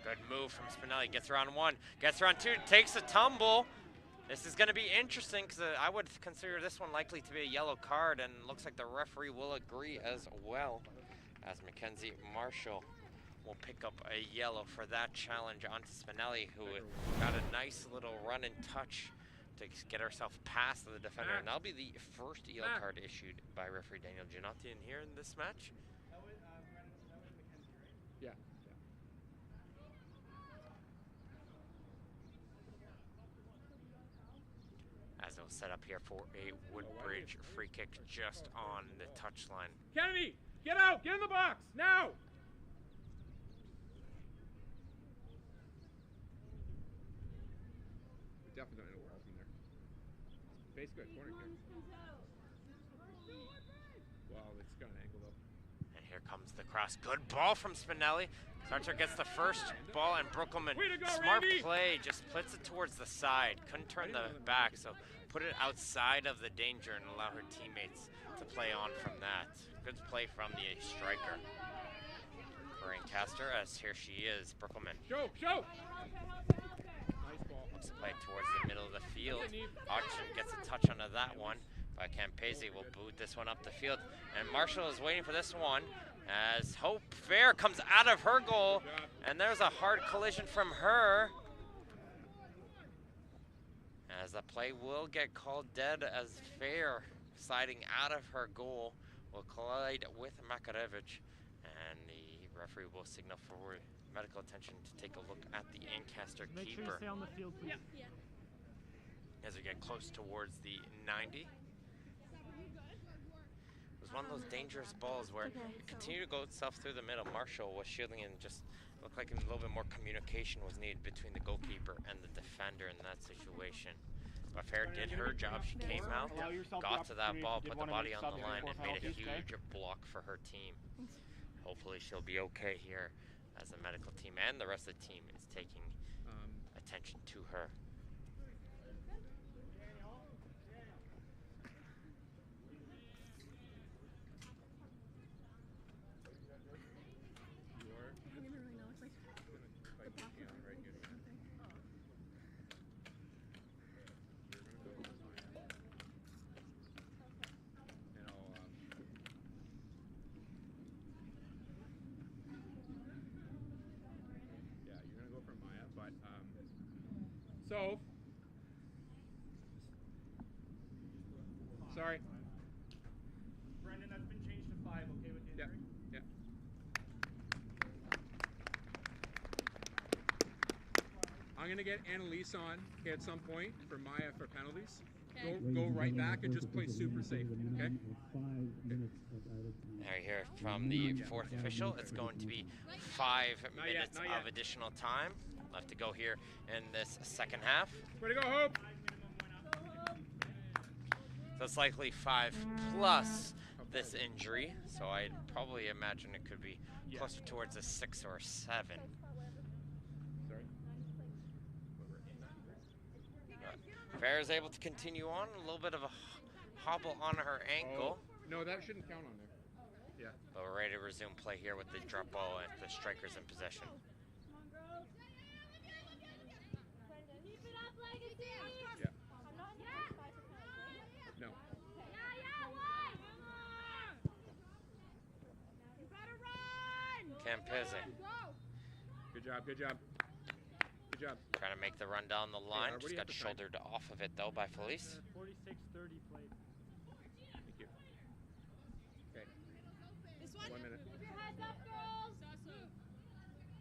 Speaker 2: Good move from Spinelli. Gets her on one, gets her on two, takes a tumble. This is going to be interesting because I would consider this one likely to be a yellow card, and looks like the referee will agree as well, as Mackenzie Marshall will pick up a yellow for that challenge onto Spinelli, who got a nice little run and touch to get herself past the defender. And that'll be the first yellow card issued by referee Daniel Gianotti in here in this match.
Speaker 3: Yeah.
Speaker 2: As it'll set up here for a Woodbridge free kick just on the touchline.
Speaker 3: Kennedy, get out, get in the box, now. We definitely don't know where else in there. Basically a corner kick. Well, it's got an angle though.
Speaker 2: And here comes the cross. Good ball from Spinelli. Sartre gets the first ball, and Brookelman, smart play, just puts it towards the side. Couldn't turn the back, so put it outside of the danger and allow her teammates to play on from that. Good play from the striker for Ancaster, as here she is, Brookelman.
Speaker 3: Show! Nice ball.
Speaker 2: Looks to play towards the middle of the field. Hodgson gets a touch onto that one, but Campese will boot this one up the field. And Marshall is waiting for this one, as Hope Fair comes out of her goal, and there's a hard collision from her. As the play will get called dead, as Fair, sliding out of her goal, will collide with Makarevich, and the referee will signal for medical attention to take a look at the Ancaster keeper.
Speaker 7: Make sure you stay on the field, please.
Speaker 2: As we get close towards the 90. It was one of those dangerous balls where it continued to go itself through the middle. Marshall was shielding, and just looked like a little bit more communication was needed between the goalkeeper and the defender in that situation. But Fair did her job. She came out, got to that ball, put the body on the line, and made a huge block for her team. Hopefully she'll be okay here, as the medical team and the rest of the team is taking attention to her.
Speaker 3: So, sorry.
Speaker 7: Brendan, that's been changed to 5, okay with the injury?
Speaker 3: Yeah. I'm gonna get Annalise on at some point for Maya for penalties. Go right back and just play super safe, okay?
Speaker 2: Now you hear from the fourth official, it's going to be 5 minutes of additional time left to go here in this second half.
Speaker 3: Way to go, Hope!
Speaker 2: So it's likely 5 plus this injury, so I'd probably imagine it could be closer towards a 6 or a 7.
Speaker 3: Sorry.
Speaker 2: Fair is able to continue on, a little bit of a hobble on her ankle.
Speaker 3: No, that shouldn't count on there. Yeah.
Speaker 2: But we're ready to resume play here with the drop ball and the strikers in possession.
Speaker 3: Yeah. No.
Speaker 2: Campese.
Speaker 3: Good job, good job. Good job.
Speaker 2: Trying to make the run down the line.
Speaker 3: what do
Speaker 2: Just
Speaker 3: you have
Speaker 2: got
Speaker 3: to sign?
Speaker 2: shouldered off of it though by Felice.
Speaker 7: 46-30 played.
Speaker 3: Thank you. Okay.
Speaker 5: This one?
Speaker 3: 1 minute.
Speaker 4: Keep your heads up, girls.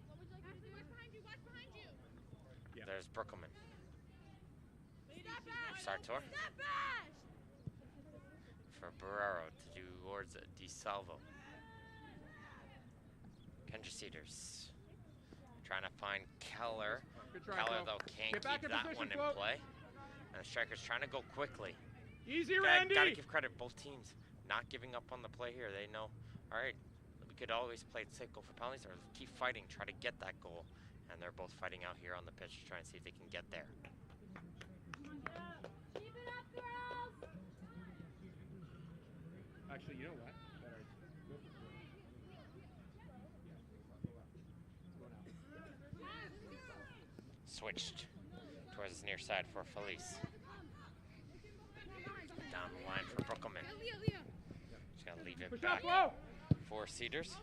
Speaker 4: What would you like me to do?
Speaker 5: Watch behind you. Watch behind you.
Speaker 3: Yeah.
Speaker 2: There's Brookelman.
Speaker 5: Step back.
Speaker 2: Sartor
Speaker 5: Step back.
Speaker 2: for Barrero towards DeSalvo. Kendra Cedars trying to find Keller.
Speaker 3: Good try,
Speaker 2: Keller,
Speaker 3: Flo.
Speaker 2: though, can't
Speaker 3: Get back
Speaker 2: keep
Speaker 3: in
Speaker 2: that
Speaker 3: position,
Speaker 2: one in
Speaker 3: Flo.
Speaker 2: play. And the striker's trying to go quickly.
Speaker 3: Easy, Randy.
Speaker 2: Gotta give credit, both teams not giving up on the play here. They know, all right, we could always play it safe, go for penalties, or keep fighting, try to get that goal. And they're both fighting out here on the pitch to try and see if they can get there.
Speaker 4: Keep it up, girls.
Speaker 3: Actually, you know what? Better go for it.
Speaker 2: Switched towards the near side for Felice. Down the line for Brookelman.
Speaker 5: Leah.
Speaker 2: She's gonna leave it
Speaker 3: Push
Speaker 2: back
Speaker 3: up, Flo.
Speaker 2: for Cedars.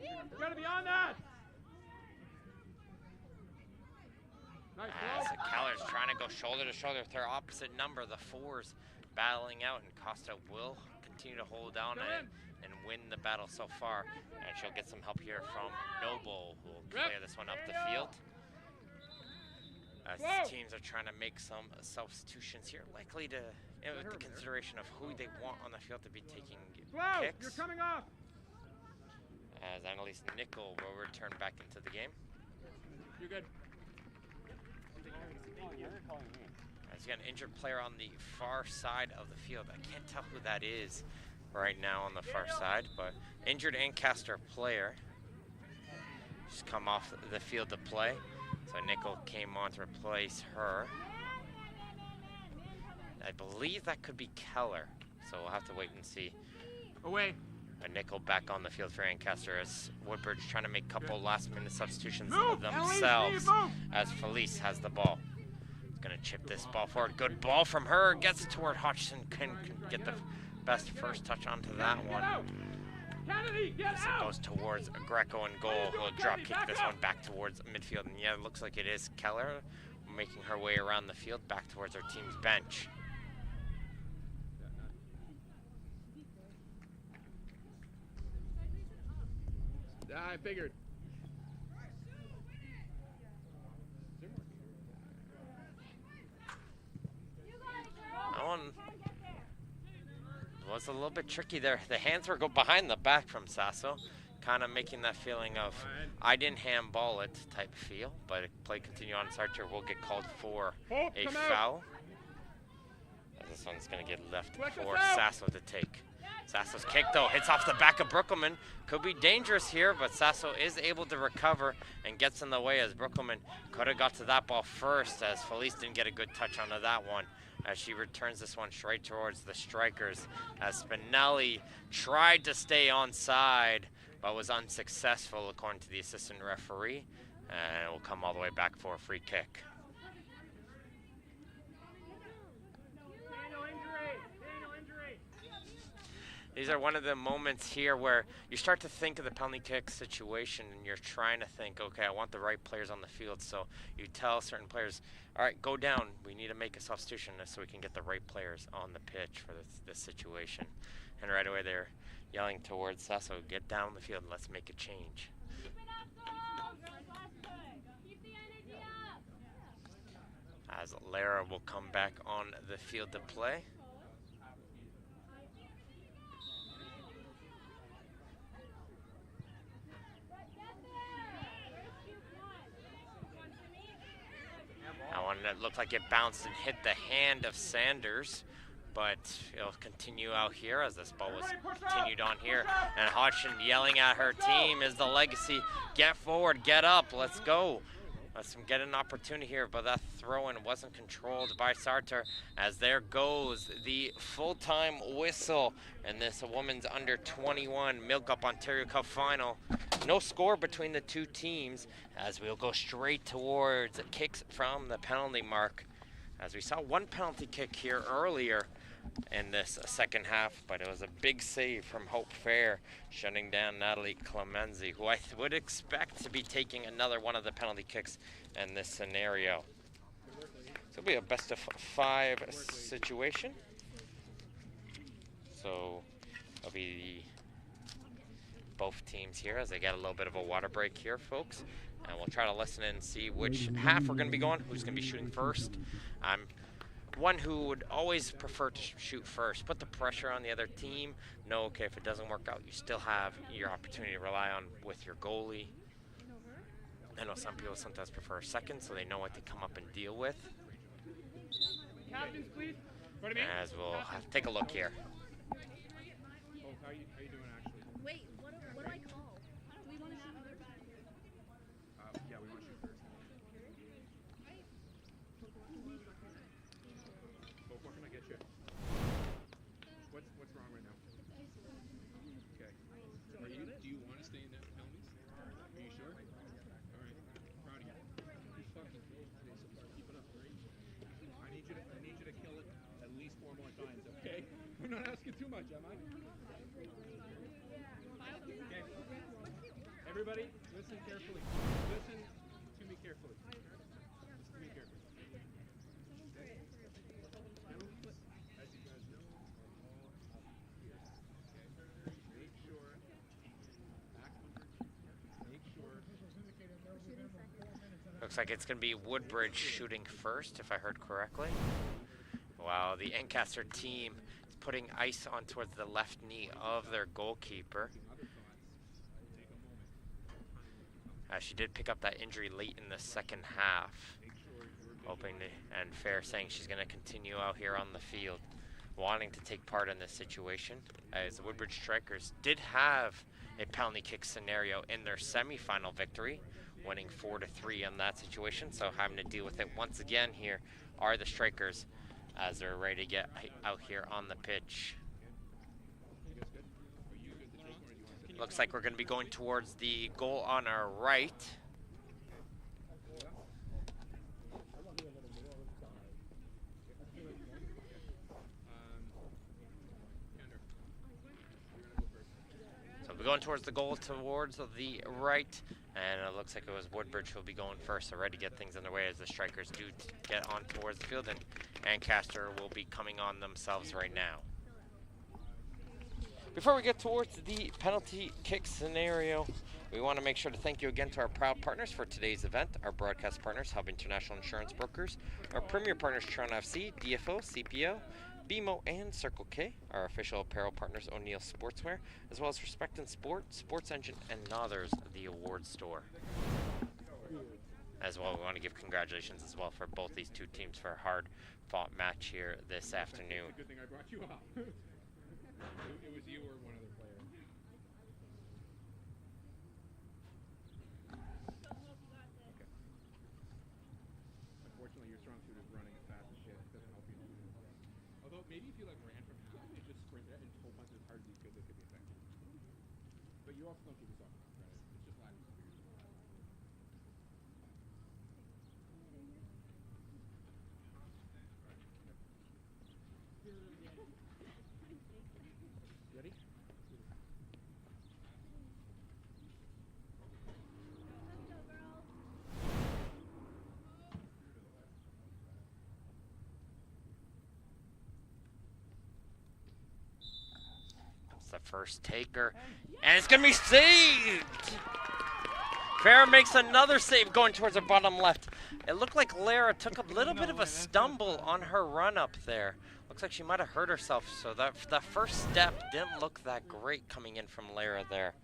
Speaker 3: You gotta be on that. Nice,
Speaker 2: As
Speaker 3: Flo.
Speaker 2: Keller's trying to go shoulder to shoulder with her opposite number, the fours battling out, and Costa will continue to hold down and win the battle so far. And she'll get some help here from Noble, who will clear this one up the field. As the teams are trying to make some substitutions here, likely to, with the consideration of who they want on the field to be taking
Speaker 3: Flo, you're
Speaker 2: kicks.
Speaker 3: coming off.
Speaker 2: As Annalise Nickel will return back into the game.
Speaker 3: You're good.
Speaker 2: As you got an injured player on the far side of the field. I can't tell who that is right now on the far side, but injured Ancaster player. Just come off the field to play. So Nickel came on to replace her. I believe that could be Keller, so we'll have to wait and see.
Speaker 3: Away.
Speaker 2: A Nickel back on the field for Ancaster as Woodbridge trying to make a couple last-minute substitutions
Speaker 3: Move,
Speaker 2: themselves
Speaker 3: Ellie, move.
Speaker 2: as Felice has the ball. He's going to chip this ball forward. Good ball from her. Gets it toward Hodgson. Can get the best first touch onto that one.
Speaker 3: Kennedy, get
Speaker 2: As it
Speaker 3: out.
Speaker 2: goes towards Greco and goal. He'll drop kick this one back towards midfield. And yeah, it looks like it is Keller making her way around the field back towards our team's bench.
Speaker 3: I figured.
Speaker 2: That one was a little bit tricky there. The hands were go behind the back from Sasso, kind of making that feeling of I didn't handball it type feel, but play continue on. Sartre will get called for a foul. As this one's going to get left for Sasso to take. Sasso's kick, though, hits off the back of Brookelman. Could be dangerous here, but Sasso is able to recover and gets in the way as Brookelman could have got to that ball first, as Felice didn't get a good touch onto that one, as she returns this one straight towards the strikers, as Spinelli tried to stay onside, but was unsuccessful according to the assistant referee, and it will come all the way back for a free kick. These are one of the moments here where you start to think of the penalty kick situation and you're trying to think, okay, I want the right players on the field. So you tell certain players, all right, go down. We need to make a substitution so we can get the right players on the pitch for this situation. And right away they're yelling towards Sasso, get down the field and let's make a change.
Speaker 4: Keep it up, girls. Keep the energy up.
Speaker 2: As Lara will come back on the field to play. That one that looked like it bounced and hit the hand of Sanders, but it'll continue out here as this ball was continued on here. And Hodgson yelling at her team is the legacy. Get forward, get up, let's go. Let's get an opportunity here, but that throw-in wasn't controlled by Sartre, as there goes the full-time whistle in this women's under 21 MilkUP Ontario Cup final. No score between the two teams, as we'll go straight towards kicks from the penalty mark. As we saw one penalty kick here earlier, in this second half, but it was a big save from Hope Fair, shutting down Natalie Clemenzi, who I would expect to be taking another one of the penalty kicks in this scenario. So it'll be a best of 5 situation. So it'll be both teams here as they get a little bit of a water break here, folks. And we'll try to listen and see which half we're going to be going, who's going to be shooting first. I'm one who would always prefer to shoot first. Put the pressure on the other team. Know, okay, if it doesn't work out, you still have your opportunity to rely on with your goalie. I know some people sometimes prefer second, so they know what to come up and deal with.
Speaker 3: Captains, please.
Speaker 2: As we'll take a look here.
Speaker 3: Oh, how you doing actually?
Speaker 5: Wait, what do I call? We want to shoot first.
Speaker 3: Yeah, we want to shoot first. Oh, what can I get you? What's wrong right now? Okay. Do you want to stay in that penalties? Are you sure? All right. Proud of you. You fucking killed today so far. Keep it up, right? I need you to kill it at least 4 more times, okay? I'm not asking too much, am I? Okay. Everybody, listen carefully. Listen to me carefully. Listen to me carefully. As you guys know, are all up here. Okay? Make sure. Back 100. Make sure.
Speaker 2: Looks like it's going to be Woodbridge shooting first, if I heard correctly. Wow, the Ancaster team is putting ice on towards the left knee of their goalkeeper. She did pick up that injury late in the second half. Hoping to, and Fair saying she's going to continue out here on the field, wanting to take part in this situation. As the Woodbridge Strikers did have a penalty kick scenario in their semifinal victory, winning 4-3 in that situation. So having to deal with it once again here are the Strikers as they're ready to get out here on the pitch. Looks like we're going to be going towards the goal on our right. So we're going towards the goal towards the right, and it looks like it was Woodbridge who will be going first, so ready to get things underway as the Strikers do get on towards the field, and Ancaster will be coming on themselves right now. Before we get towards the penalty kick scenario, we want to make sure to thank you again to our proud partners for today's event, our broadcast partners, Hub International Insurance Brokers, our premier partners, Toronto FC, DFO, CPO, BMO, and Circle K, our official apparel partners, O'Neill Sportswear, as well as Respect and Sport, Sports Engine, and Nothers, the award store. As well, we want to give congratulations as well for both these two teams for a hard-fought match here this afternoon.
Speaker 3: Good thing I brought you up. It was you or one other player. Okay. Unfortunately, your strong suit is running as fast as shit. It doesn't help you. Although maybe if you like ran from half and just sprinted and pull punches as hard as you could, that could be effective. But you also don't give yourself enough credit. It's just lack of experience. Ready?
Speaker 2: That's the first taker, and it's going to be saved! Fair makes another save going towards her bottom left. It looked like Lara took a little bit of a stumble on her run up there. Looks like she might have hurt herself, so that first step didn't look that great coming in from Lara there.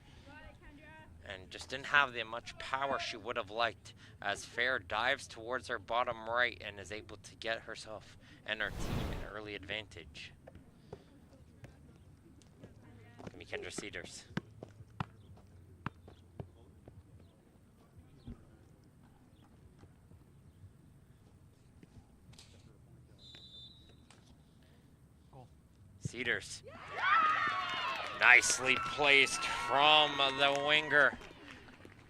Speaker 2: And just didn't have the much power she would have liked, as Fair dives towards her bottom right and is able to get herself and her team an early advantage. Give me Kendra Cedars. Cedars. Nicely placed from the winger.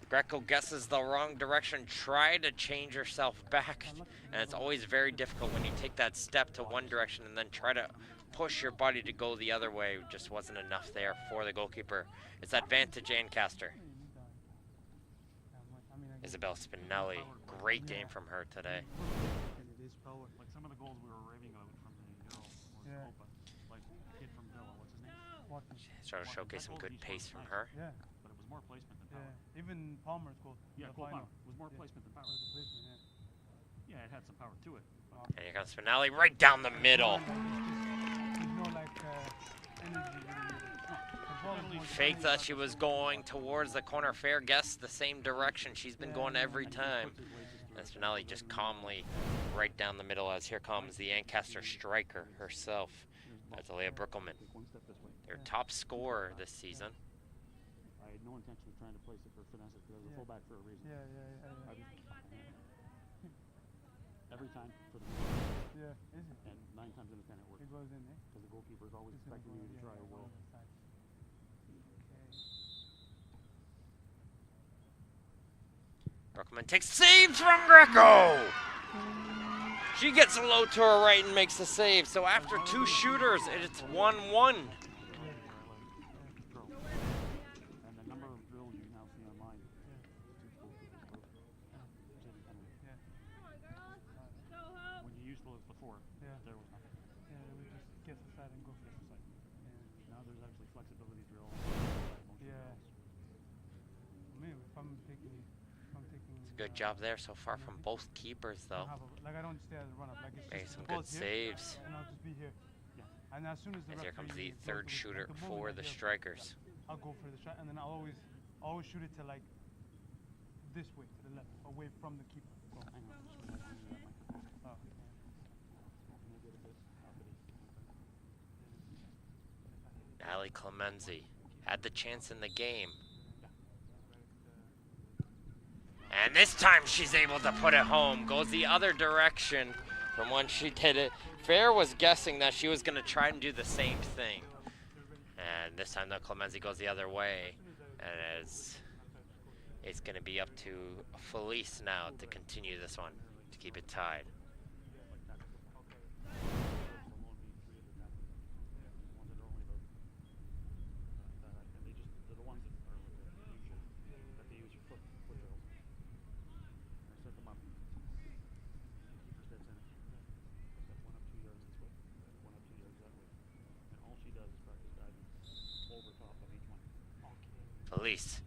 Speaker 2: Greco guesses the wrong direction, tried to change herself back, and it's always very difficult when you take that step to one direction and then try to push your body to go the other way. Just wasn't enough there for the goalkeeper. It's advantage Ancaster. Isabel Spinelli, great game from her today.
Speaker 8: It is power. Like some of the goals we were raving about from the Euro was open. Like kid from Villa, what's his name?
Speaker 2: She's trying to showcase some good pace from her.
Speaker 8: Yeah. But it was more placement than power.
Speaker 9: Yeah. Even Palmer's goal.
Speaker 8: Yeah,
Speaker 9: the final.
Speaker 8: Palmer was more placement than power. Yeah, it had some power to it.
Speaker 2: And here comes Spinelli right down the middle.
Speaker 9: There's no like energy.
Speaker 2: Fake that she was going towards the corner. Fair guess the same direction she's been going every time. And Spinelli just calmly right down the middle as here comes the Ancaster striker herself. That's Alea Brickelman, their top scorer this season.
Speaker 8: I had no intention of trying to place it for finesse because I was a fullback for a reason. Every time for the
Speaker 9: is it?
Speaker 8: and 9 times out of 10 it works.
Speaker 9: It goes in, eh?
Speaker 8: Because the goalkeeper is always expecting you to try a will.
Speaker 2: Brickelman takes save from Greco. She gets a low to her right and makes the save. So after 2 shooters, it's 1-1.
Speaker 8: And the number of drills you now see online. When you used to look before, there was nothing.
Speaker 9: Yeah, we just get aside and go for it.
Speaker 8: Now there's actually flexibility drills.
Speaker 9: Yeah. Maybe if I'm taking.
Speaker 2: It's a good job there so far from both keepers, though.
Speaker 9: Like I don't stay as a run up. Like it's
Speaker 2: Made
Speaker 9: just
Speaker 2: some
Speaker 9: the
Speaker 2: good
Speaker 9: ball's here,
Speaker 2: saves.
Speaker 9: and I'll just be here. And as soon as the
Speaker 2: As here comes the
Speaker 9: referee
Speaker 2: third
Speaker 9: blows
Speaker 2: shooter
Speaker 9: the
Speaker 2: for
Speaker 9: moment
Speaker 2: the
Speaker 9: here,
Speaker 2: strikers.
Speaker 9: I'll go for the shot, and then I'll always shoot it to like this way, to the left, away from the keeper. Oh.
Speaker 2: Ali Clemenzi had the chance in the game. And this time she's able to put it home. Goes the other direction from when she did it. Fair was guessing that she was going to try and do the same thing. And this time, though, Clemenzi goes the other way. And it's going to be up to Felice now to continue this one, to keep it tied. Felice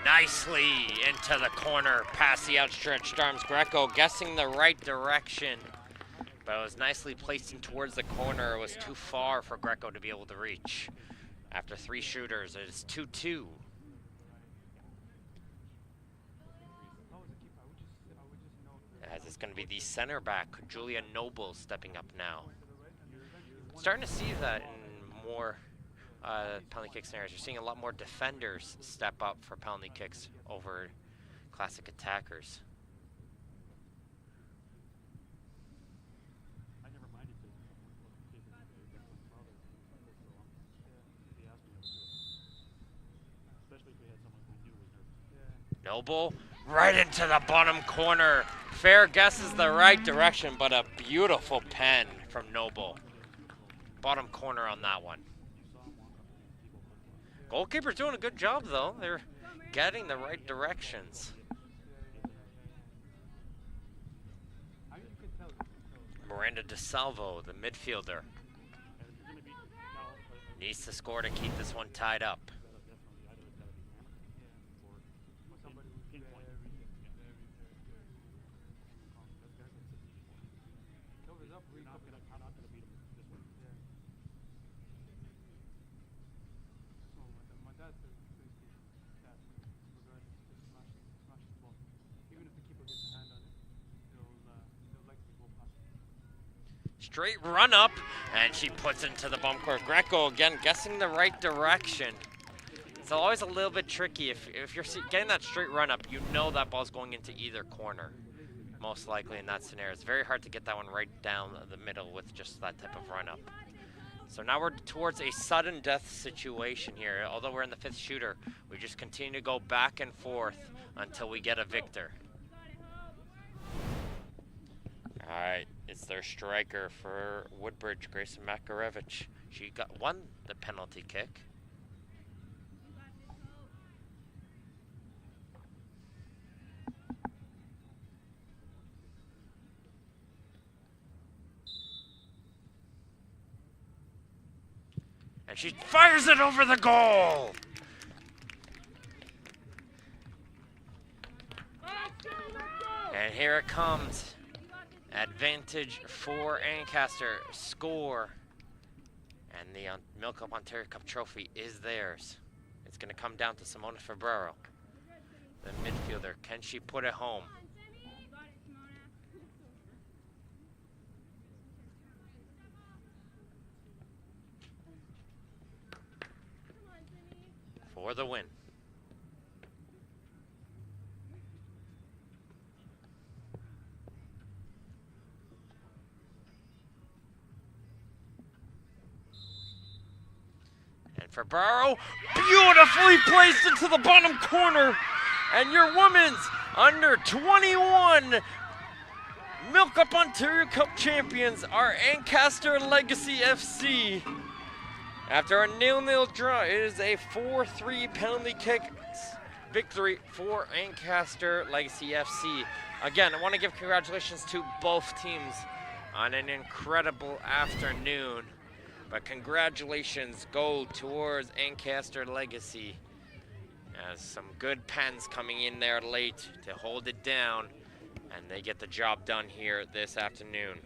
Speaker 2: nicely into the corner, past the outstretched arms. Greco guessing the right direction, but it was nicely placed in towards the corner. It was too far for Greco to be able to reach. After 3 shooters, it is 2-2. As it's going to be the center back, Julia Noble, stepping up now. Starting to see that in more penalty kick scenarios. You're seeing a lot more defenders step up for penalty kicks over classic attackers.
Speaker 8: I never minded to especially if we had someone who knew was nervous.
Speaker 2: Noble right into the bottom corner. Fair guesses the right direction, but a beautiful pen from Noble. Bottom corner on that one. Goalkeeper's doing a good job, though. They're getting the right directions. Miranda DeSalvo, the midfielder, needs to score to keep this one tied up. Straight run up, and she puts it into the bum court. Greco again guessing the right direction. It's always a little bit tricky. If you're getting that straight run up, you know that ball's going into either corner, most likely in that scenario. It's very hard to get that one right down the middle with just that type of run up. So now we're towards a sudden death situation here. Although we're in the 5th shooter, we just continue to go back and forth until we get a victor. All right. It's their striker for Woodbridge, Grayson Makarevich. She won the penalty kick. And she fires it over the goal! And here it comes. Advantage for Ancaster. Score. And the MilkUP Ontario Cup trophy is theirs. It's going to come down to Simona Febrero, the midfielder. Can she put it home? For the win. And Febrero, beautifully placed into the bottom corner. And your women's under 21 MilkUP Ontario Cup champions are Ancaster Legacy FC. After a 0-0 draw, it is a 4-3 penalty kick victory for Ancaster Legacy FC. Again, I want to give congratulations to both teams on an incredible afternoon. But congratulations go towards Ancaster Legacy, as some good pens coming in there late to hold it down, and they get the job done here this afternoon.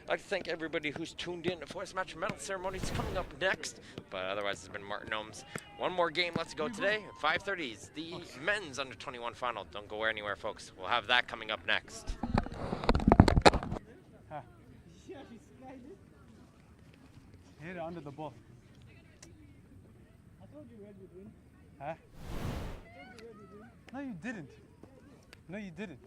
Speaker 2: I'd like to thank everybody who's tuned in for this match. Medal ceremony is coming up next, but otherwise it's been Martin Ohms. One more game left to go today. 5:30 is the men's under 21 final. Don't go anywhere, folks. We'll have that coming up next.
Speaker 9: Hit it under the ball.
Speaker 5: I told you Red would win.
Speaker 9: Huh? No, you didn't. No, you didn't.